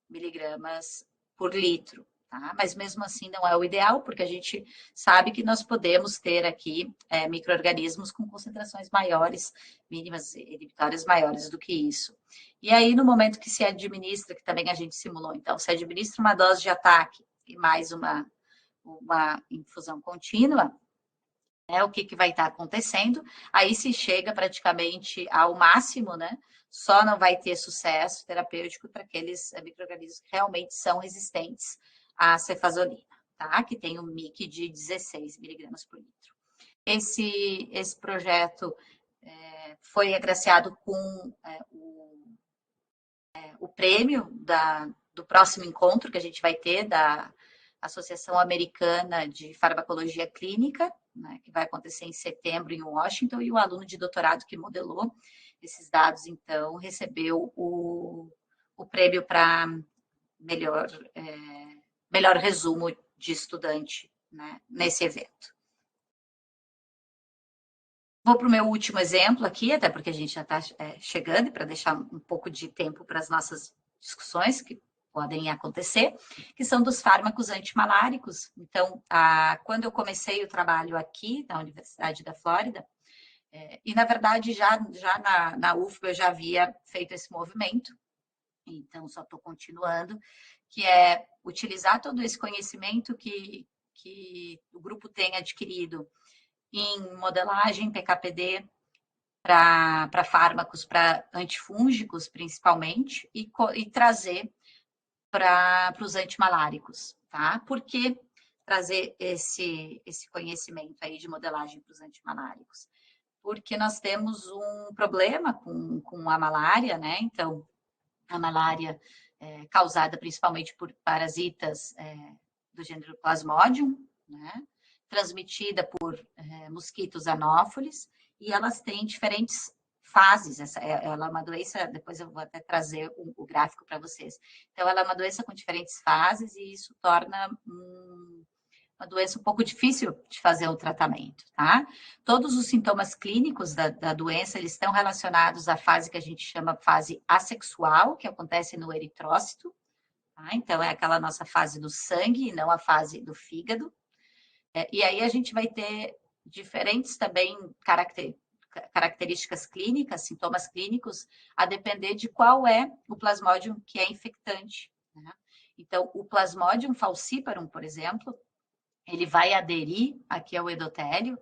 miligramas por litro. tá? Mas mesmo assim não é o ideal, porque a gente sabe que nós podemos ter aqui micro-organismos com concentrações maiores, mínimas inibitórias maiores do que isso. E aí, no momento que se administra, que também a gente simulou, então, se administra uma dose de ataque e mais uma infusão contínua, o que vai estar acontecendo, aí se chega praticamente ao máximo, né? Só não vai ter sucesso terapêutico para aqueles micro-organismos que realmente são resistentes à cefazolina, tá? Que tem um MIC de 16 miligramas por litro. Esse projeto foi agraciado com o prêmio do próximo encontro que a gente vai ter da Associação Americana de Farmacologia Clínica, né, que vai acontecer em setembro em Washington, e o aluno de doutorado que modelou esses dados, então, recebeu o prêmio para melhor resumo de estudante, né, nesse evento. Vou para o meu último exemplo aqui, até porque a gente já está chegando, para deixar um pouco de tempo para as nossas discussões, que podem acontecer, que são dos fármacos antimaláricos. Então, quando eu comecei o trabalho aqui na Universidade da Flórida, e na verdade já na UFBA eu já havia feito esse movimento, então só estou continuando, que é utilizar todo esse conhecimento que o grupo tem adquirido em modelagem PKPD para fármacos, para antifúngicos principalmente, e trazer para os antimaláricos, tá? Por que trazer esse conhecimento aí de modelagem para os antimaláricos? Porque nós temos um problema com a malária, né? Então, a malária causada principalmente por parasitas do gênero Plasmodium, né? Transmitida por mosquitos anófilos, e elas têm diferentes fases. Ela é uma doença, depois eu vou até trazer o gráfico para vocês. Então, ela é uma doença com diferentes fases, e isso torna uma doença um pouco difícil de fazer um tratamento, tá? Todos os sintomas clínicos da doença, eles estão relacionados à fase que a gente chama fase assexual, que acontece no eritrócito, tá? Então, é aquela nossa fase do sangue, e não a fase do fígado. E aí a gente vai ter diferentes também características clínicas, sintomas clínicos, a depender de qual é o plasmodium que é infectante, né? Então, o Plasmodium falciparum, por exemplo, ele vai aderir aqui ao endotélio,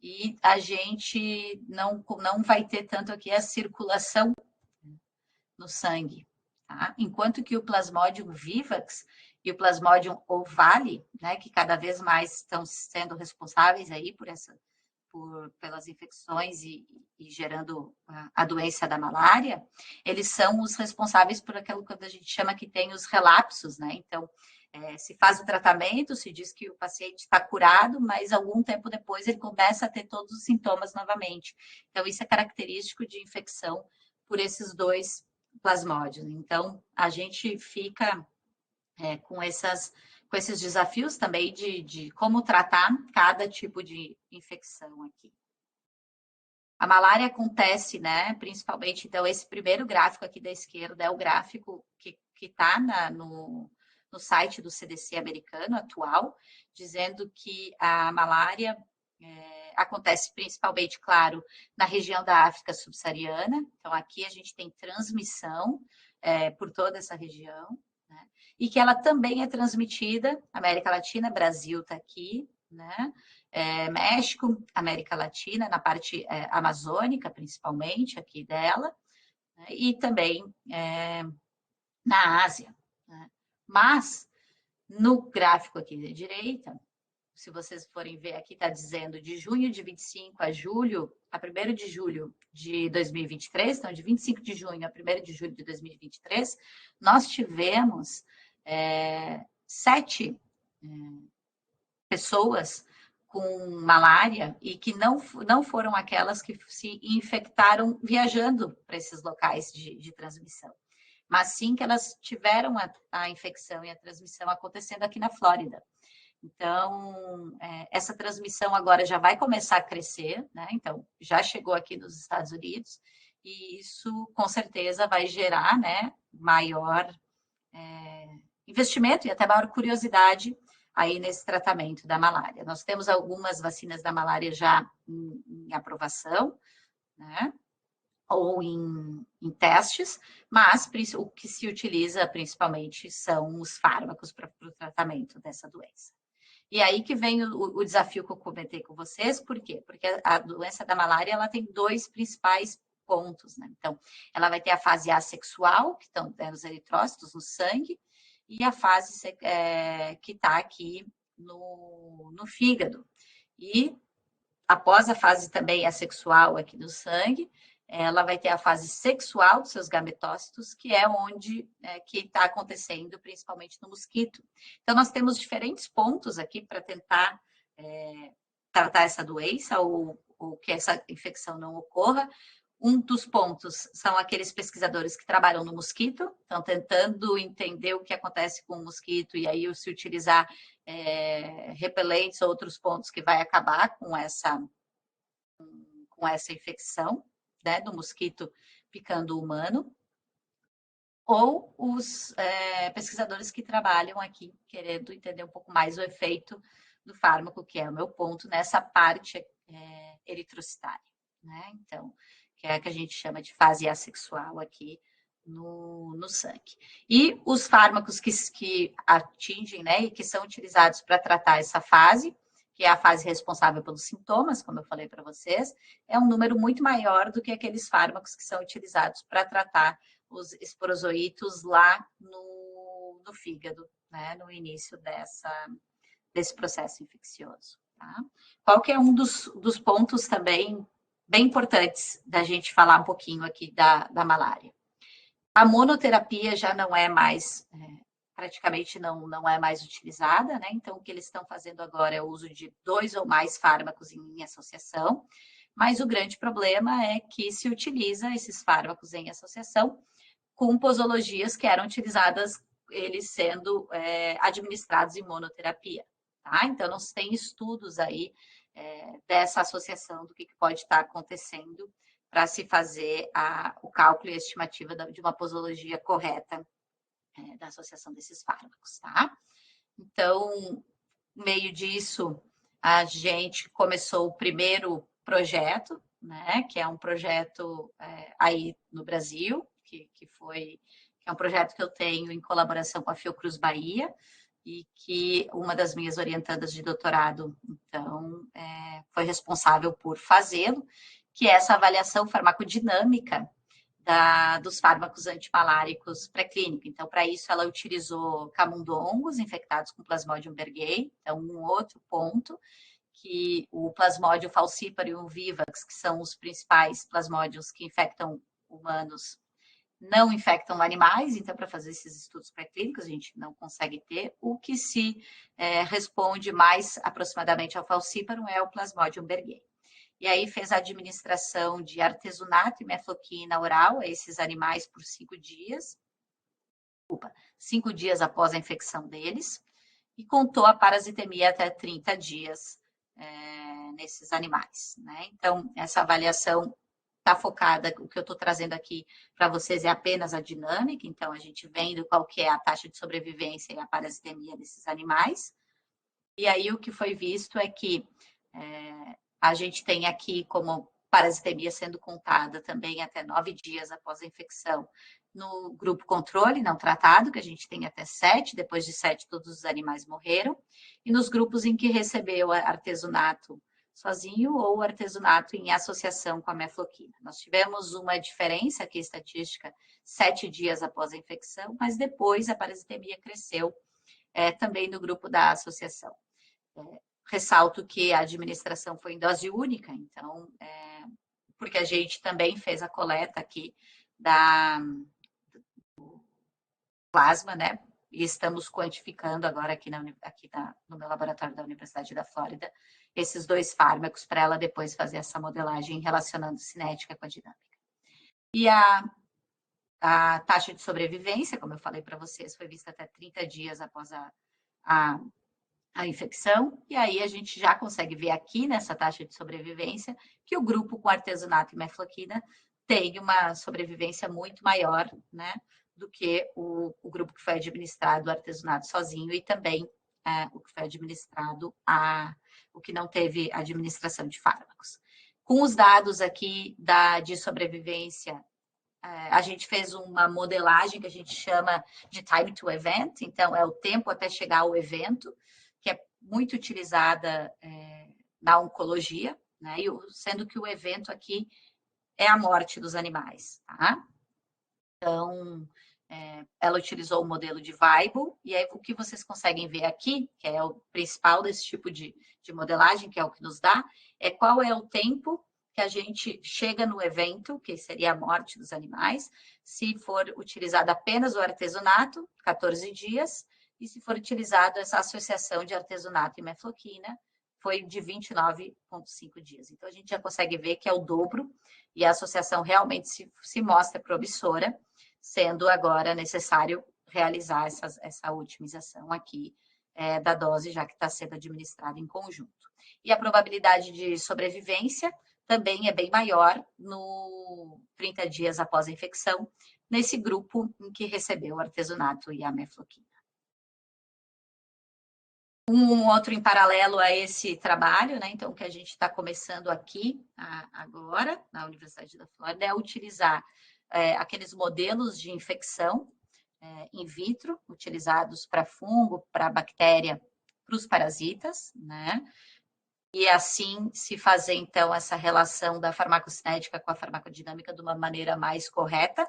e a gente não vai ter tanto aqui a circulação no sangue, tá? Enquanto que o Plasmodium vivax e o Plasmodium ovale, né, que cada vez mais estão sendo responsáveis aí pelas infecções e gerando a doença da malária, eles são os responsáveis por aquilo que a gente chama que tem os relapsos, né? Então, se faz o tratamento, se diz que o paciente está curado, mas algum tempo depois ele começa a ter todos os sintomas novamente. Então, isso é característico de infecção por esses dois plasmódios. Então, a gente fica com esses desafios também de como tratar cada tipo de infecção aqui. A malária acontece, né, principalmente, então, esse primeiro gráfico aqui da esquerda é o gráfico que está no site do CDC americano atual, dizendo que a malária acontece principalmente, claro, na região da África subsaariana. Então, aqui a gente tem transmissão por toda essa região, né? E que ela também é transmitida, América Latina, Brasil está aqui, né? México, América Latina, na parte amazônica, principalmente, aqui dela, né? E também na Ásia, né? Mas, no gráfico aqui da direita, se vocês forem ver aqui, está dizendo de junho de 25 a 1º de julho de 2023, então de 25 de junho a 1º de julho de 2023, nós tivemos 7 pessoas com malária e que não foram aquelas que se infectaram viajando para esses locais de transmissão, mas sim que elas tiveram a infecção e a transmissão acontecendo aqui na Flórida. Então, essa transmissão agora já vai começar a crescer, né? Então, já chegou aqui nos Estados Unidos, e isso, com certeza, vai gerar, né, maior investimento e até maior curiosidade aí nesse tratamento da malária. Nós temos algumas vacinas da malária já em aprovação, né? Ou em testes, mas o que se utiliza principalmente são os fármacos para o tratamento dessa doença. E aí que vem o desafio que eu comentei com vocês, por quê? Porque a doença da malária ela tem dois principais pontos, né? Então, ela vai ter a fase assexual, que estão os eritrócitos no sangue, e a fase que está aqui no fígado. E após a fase também assexual aqui do sangue, ela vai ter a fase sexual dos seus gametócitos, que é onde que está acontecendo, principalmente no mosquito. Então, nós temos diferentes pontos aqui para tentar tratar essa doença ou que essa infecção não ocorra. Um dos pontos são aqueles pesquisadores que trabalham no mosquito, estão tentando entender o que acontece com o mosquito e aí se utilizar repelentes ou outros pontos que vai acabar com essa infecção, né, do mosquito picando o humano, ou os pesquisadores que trabalham aqui querendo entender um pouco mais o efeito do fármaco, que é o meu ponto nessa parte eritrocitária, né? Então, que é a que a gente chama de fase assexual aqui no sangue. E os fármacos que atingem, né, e que são utilizados para tratar essa fase, que é a fase responsável pelos sintomas, como eu falei para vocês, é um número muito maior do que aqueles fármacos que são utilizados para tratar os esporozoítos lá no fígado, né, no início desse processo infeccioso. Tá? Qual que é um dos pontos também bem importantes da gente falar um pouquinho aqui da malária? A monoterapia já não é mais, praticamente não é mais utilizada, né? Então, o que eles estão fazendo agora é o uso de 2 ou mais fármacos em associação, mas o grande problema é que se utiliza esses fármacos em associação com posologias que eram utilizadas, eles sendo administrados em monoterapia, tá? Então, não se tem estudos aí dessa associação do que pode estar acontecendo para se fazer o cálculo e a estimativa de uma posologia correta da associação desses fármacos, tá? Então, no meio disso, a gente começou o primeiro projeto, né, que é um projeto aí no Brasil, que é um projeto que eu tenho em colaboração com a Fiocruz Bahia, e que uma das minhas orientandas de doutorado, então, foi responsável por fazê-lo, que é essa avaliação farmacodinâmica dos fármacos antimaláricos pré-clínico. Então, para isso, ela utilizou camundongos infectados com Plasmodium berghei. Então, um outro ponto, que o Plasmodium falciparum e o vivax, que são os principais plasmódios que infectam humanos, não infectam animais, então, para fazer esses estudos pré-clínicos, a gente não consegue ter. O que se responde mais aproximadamente ao falciparum é o Plasmodium berghei. E aí fez a administração de artesunato e mefloquina oral a esses animais por 5 dias. 5 dias após a infecção deles. E contou a parasitemia até 30 dias nesses animais, né? Então, essa avaliação está focada, o que eu estou trazendo aqui para vocês é apenas a dinâmica, então a gente vendo qual que é a taxa de sobrevivência e a parasitemia desses animais. E aí o que foi visto é que a gente tem aqui como parasitemia sendo contada também até 9 dias após a infecção no grupo controle não tratado, que a gente tem até 7, depois de 7 todos os animais morreram, e nos grupos em que recebeu artesunato sozinho ou artesunato em associação com a mefloquina. Nós tivemos uma diferença aqui estatística 7 dias após a infecção, mas depois a parasitemia cresceu também no grupo da associação. Ressalto que a administração foi em dose única, então, porque a gente também fez a coleta aqui do plasma, né? E estamos quantificando agora aqui no meu laboratório da Universidade da Flórida esses 2 fármacos para ela depois fazer essa modelagem relacionando cinética com a dinâmica. E a taxa de sobrevivência, como eu falei para vocês, foi vista até 30 dias após a infecção, e aí a gente já consegue ver aqui nessa taxa de sobrevivência que o grupo com artesunato e mefloquina tem uma sobrevivência muito maior, né, do que o grupo que foi administrado o artesanato sozinho e também o que foi administrado o que não teve administração de fármacos. Com os dados aqui de sobrevivência, a gente fez uma modelagem que a gente chama de time to event, então é o tempo até chegar ao evento, que é muito utilizada na oncologia, né? Sendo que o evento aqui é a morte dos animais, tá? Então, ela utilizou o modelo de Weibull, e aí o que vocês conseguem ver aqui, que é o principal desse tipo de modelagem, que é o que nos dá, é qual é o tempo que a gente chega no evento, que seria a morte dos animais, se for utilizado apenas o artesanato, 14 dias, e se for utilizado essa associação de artesanato e mefloquina, foi de 29,5 dias. Então, a gente já consegue ver que é o dobro, e a associação realmente se mostra promissora, sendo agora necessário realizar essa otimização aqui da dose, já que está sendo administrada em conjunto. E a probabilidade de sobrevivência também é bem maior no 30 dias após a infecção, nesse grupo em que recebeu o artesanato e a mefloquina. Um outro em paralelo a esse trabalho, né, então, que a gente está começando aqui agora, na Universidade da Flórida, é utilizar aqueles modelos de infecção in vitro, utilizados para fungo, para bactéria, para os parasitas, né? E assim se fazer, então, essa relação da farmacocinética com a farmacodinâmica de uma maneira mais correta,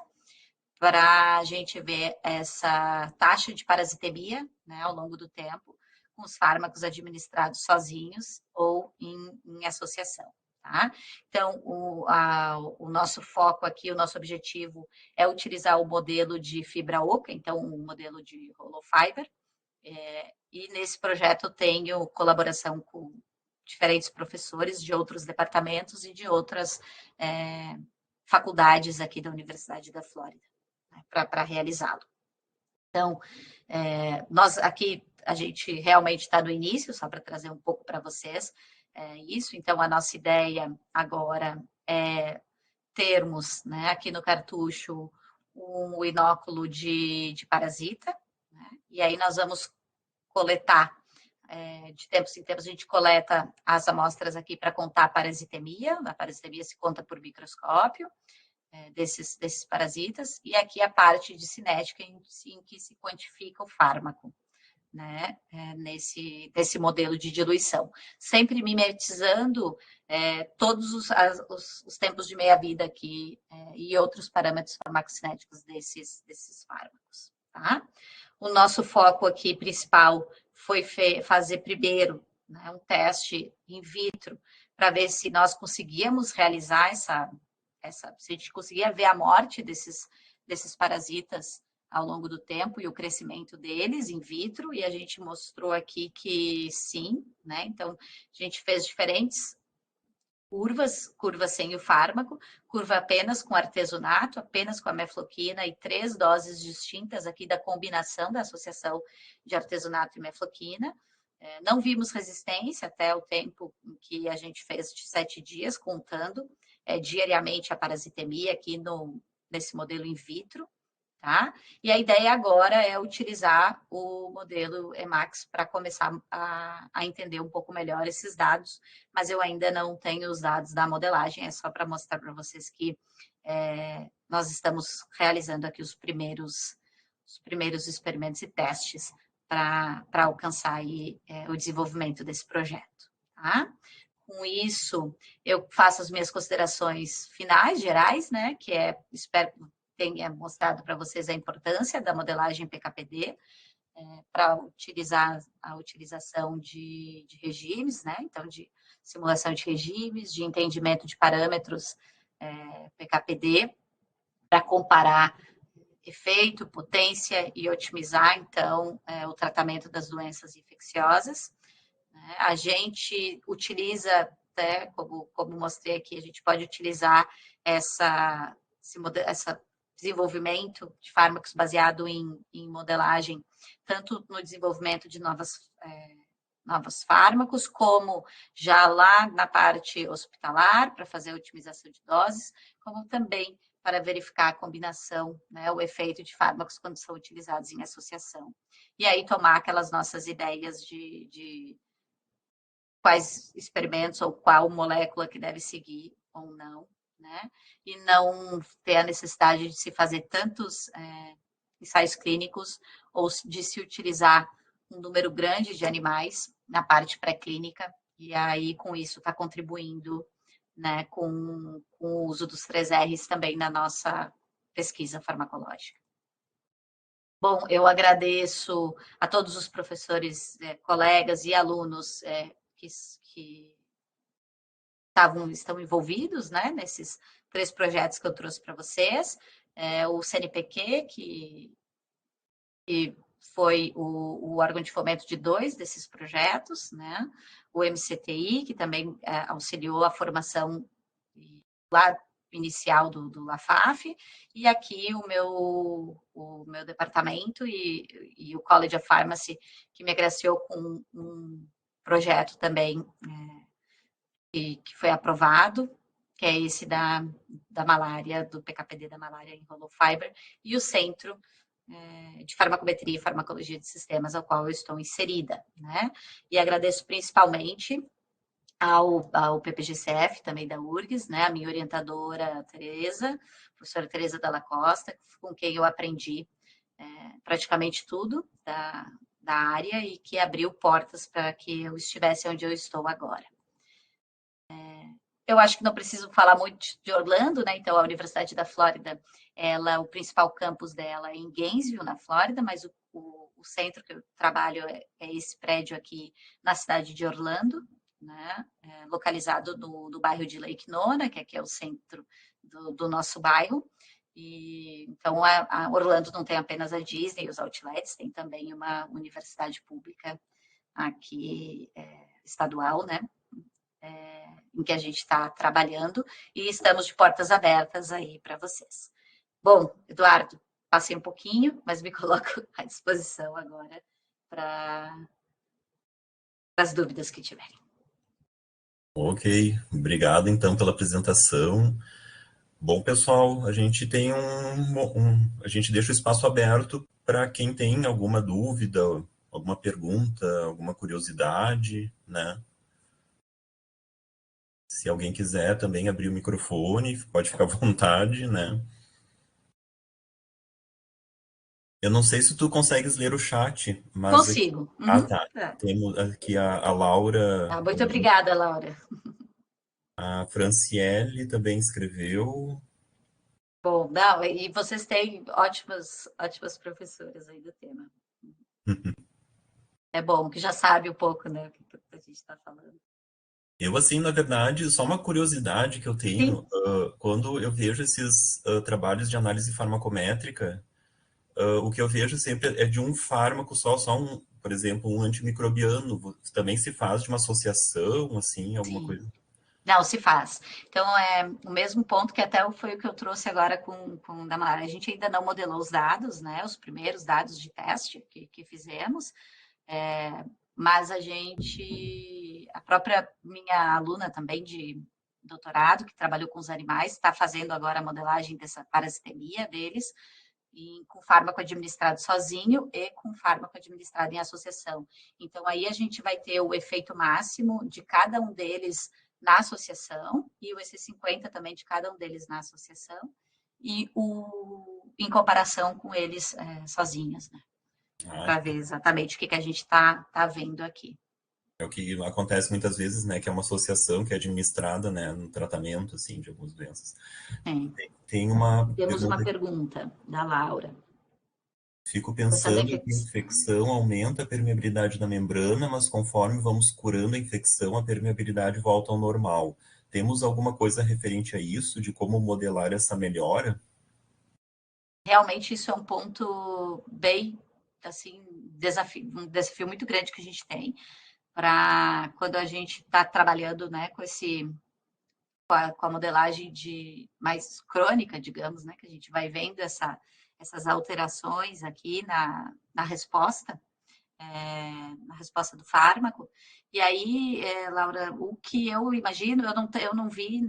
para a gente ver essa taxa de parasitemia, né, ao longo do tempo, com os fármacos administrados sozinhos ou em associação. Tá? Então, o nosso foco aqui, o nosso objetivo é utilizar o modelo de fibra oca, então, o modelo de hollow fiber, e nesse projeto eu tenho colaboração com diferentes professores de outros departamentos e de outras faculdades aqui da Universidade da Flórida, né, para realizá-lo. Então, nós aqui, a gente realmente está no início, só para trazer um pouco para vocês isso. Então, a nossa ideia agora é termos, né, aqui no cartucho, um inóculo de parasita, né, e aí nós vamos coletar, de tempos em tempos, a gente coleta as amostras aqui para contar a parasitemia se conta por microscópio, desses parasitas, e aqui a parte de cinética em que se quantifica o fármaco, né, nesse modelo de diluição, sempre mimetizando todos os tempos de meia-vida aqui e outros parâmetros farmacocinéticos desses fármacos. Tá? O nosso foco aqui principal foi fazer primeiro, né, um teste in vitro para ver se nós conseguíamos realizar se a gente conseguia ver a morte desses parasitas ao longo do tempo e o crescimento deles in vitro, e a gente mostrou aqui que sim, né? Então, a gente fez diferentes curvas sem o fármaco, curva apenas com artesanato, apenas com a mefloquina e 3 doses distintas aqui da combinação da associação de artesanato e mefloquina. Não vimos resistência até o tempo em que a gente fez de 7 dias, contando diariamente a parasitemia aqui nesse modelo in vitro. Tá? E a ideia agora é utilizar o modelo Emax para começar a entender um pouco melhor esses dados, mas eu ainda não tenho os dados da modelagem, é só para mostrar para vocês que nós estamos realizando aqui os primeiros experimentos e testes para alcançar aí, o desenvolvimento desse projeto. Tá? Com isso, eu faço as minhas considerações finais, gerais, né, que espero tenha mostrado para vocês a importância da modelagem PKPD para utilizar a utilização de regimes, né? Então, de simulação de regimes, de entendimento de parâmetros PKPD, para comparar efeito, potência e otimizar, então, o tratamento das doenças infecciosas. A gente utiliza, até, como mostrei aqui, a gente pode utilizar essa desenvolvimento de fármacos baseado em modelagem, tanto no desenvolvimento de novos fármacos, como já lá na parte hospitalar, para fazer a otimização de doses, como também para verificar a combinação, né, o efeito de fármacos quando são utilizados em associação. E aí tomar aquelas nossas ideias de quais experimentos ou qual molécula que deve seguir ou não, né? E não ter a necessidade de se fazer tantos ensaios clínicos ou de se utilizar um número grande de animais na parte pré-clínica, e aí com isso está contribuindo, né, com o uso dos 3Rs também na nossa pesquisa farmacológica. Bom, eu agradeço a todos os professores, colegas e alunos que estão envolvidos, né, nesses 3 projetos que eu trouxe para vocês. O CNPq, que foi o órgão de fomento de 2 desses projetos, né? O MCTI, que também auxiliou a formação lá inicial do LAFAF, e aqui o meu departamento e o College of Pharmacy, que me agraciou com um projeto também que foi aprovado, que é esse da malária, do PKPD da malária em hollow fiber, e o Centro de Farmacometria e Farmacologia de Sistemas, ao qual eu estou inserida, né? E agradeço principalmente ao PPGCF, também da URGS, né? A minha orientadora, Tereza, professora Tereza Dalla Costa, com quem eu aprendi praticamente tudo da área e que abriu portas para que eu estivesse onde eu estou agora. Eu acho que não preciso falar muito de Orlando, né? Então, a Universidade da Flórida, o principal campus dela é em Gainesville, na Flórida, mas o centro que eu trabalho é esse prédio aqui na cidade de Orlando, né? Localizado no bairro de Lake Nona, que aqui é o centro do nosso bairro. E, então, a Orlando não tem apenas a Disney e os outlets, tem também uma universidade pública aqui, estadual, né? Em que a gente está trabalhando, e estamos de portas abertas aí para vocês. Bom, Eduardo, passei um pouquinho, mas me coloco à disposição agora para as dúvidas que tiverem. Ok, obrigado então pela apresentação. Bom, pessoal, a gente tem a gente deixa o espaço aberto para quem tem alguma dúvida, alguma pergunta, alguma curiosidade, né? Se alguém quiser também abrir o microfone, pode ficar à vontade, né? Eu não sei se tu consegues ler o chat, mas aqui... Consigo. Ah, Uhum. tá. Temos aqui a Laura, Muito obrigada, Laura. a Franciele também escreveu. Bom, não, e vocês têm ótimas professoras aí do tema. É bom que já sabe um pouco, né, o que a gente está falando. Eu, assim, na verdade, só uma curiosidade que eu Sim, tenho, quando eu vejo esses trabalhos de análise farmacométrica, o que eu vejo sempre é de um fármaco só um, por exemplo, um antimicrobiano. Também se faz de uma associação, assim, alguma sim. coisa. Não, se faz. Então, é o mesmo ponto que até foi o que eu trouxe agora com o da malária. A gente ainda não modelou os dados, né? Os primeiros dados de teste que fizemos, mas a própria minha aluna também de doutorado, que trabalhou com os animais, está fazendo agora a modelagem dessa parasitemia deles, com fármaco administrado sozinho e com fármaco administrado em associação. Então, aí a gente vai ter o efeito máximo de cada um deles na associação e o EC50 também de cada um deles na associação e em comparação com eles sozinhos, né? Ah, Para ver exatamente o que a gente está vendo aqui. é o que acontece muitas vezes, né, que é uma associação que é administrada, né, no tratamento, assim, de algumas doenças. Tem uma Temos uma pergunta. pergunta da Laura. Fico Essa da pensando que a infecção. infecção aumenta a permeabilidade da membrana, mas conforme vamos curando a infecção, a permeabilidade volta ao normal. Temos alguma coisa referente a isso, de como modelar essa melhora? Realmente isso é um ponto bem, assim, um desafio muito grande que a gente tem para quando a gente está trabalhando, né, com a modelagem mais crônica, digamos, né, que a gente vai vendo essas alterações aqui na resposta, na resposta do fármaco. E aí, Laura, o que eu imagino, eu não vi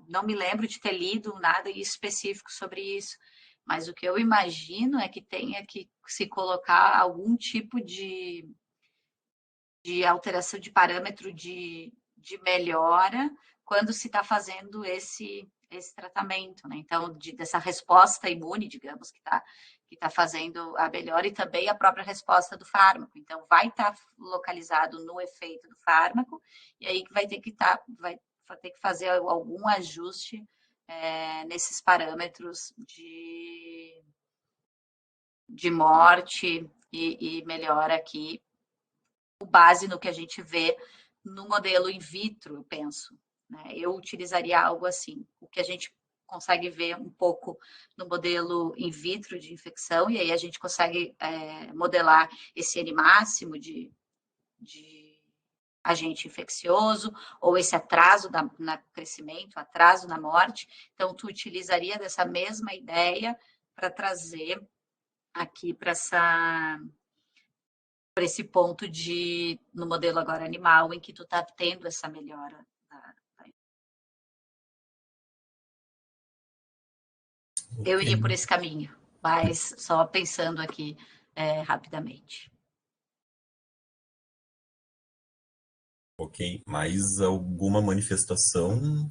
não me lembro de ter lido nada específico sobre isso, mas o que eu imagino é que tenha que se colocar algum tipo de alteração de parâmetro de melhora quando se está fazendo esse tratamento, né? Então, dessa resposta imune, digamos, que tá fazendo a melhora, e também a própria resposta do fármaco. Então, vai estar localizado no efeito do fármaco, e aí vai ter que fazer algum ajuste nesses parâmetros de morte e melhora aqui, com base no que a gente vê no modelo in vitro, eu penso. Né? Eu utilizaria algo assim, o que a gente consegue ver um pouco no modelo in vitro de infecção, e aí a gente consegue modelar esse N máximo de agente infeccioso, ou esse atraso no crescimento, atraso na morte. Então, tu utilizaria dessa mesma ideia para trazer aqui para esse ponto no modelo agora animal, em que tu está tendo essa melhora. Eu iria por esse caminho, mas só pensando aqui rapidamente. Ok, mais alguma manifestação?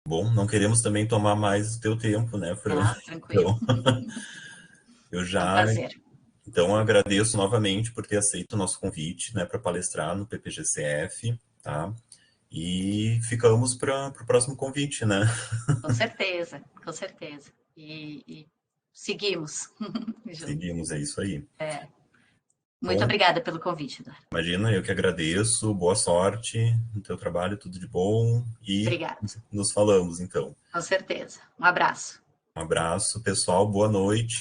Bom, não queremos também tomar mais o teu tempo, né, Fran? Tranquilo. Então, eu É um já... prazer. Então, agradeço novamente por ter aceito o nosso convite, né, para palestrar no PPGCF, tá? E ficamos para o próximo convite, né? Com certeza, com certeza. E seguimos. Seguimos, é isso aí. Muito Bom, obrigada pelo convite, Dora. imagina, eu que agradeço, boa sorte no teu trabalho, tudo de bom, e Obrigada, nos falamos, então. com certeza. Um abraço. Um abraço, pessoal, boa noite.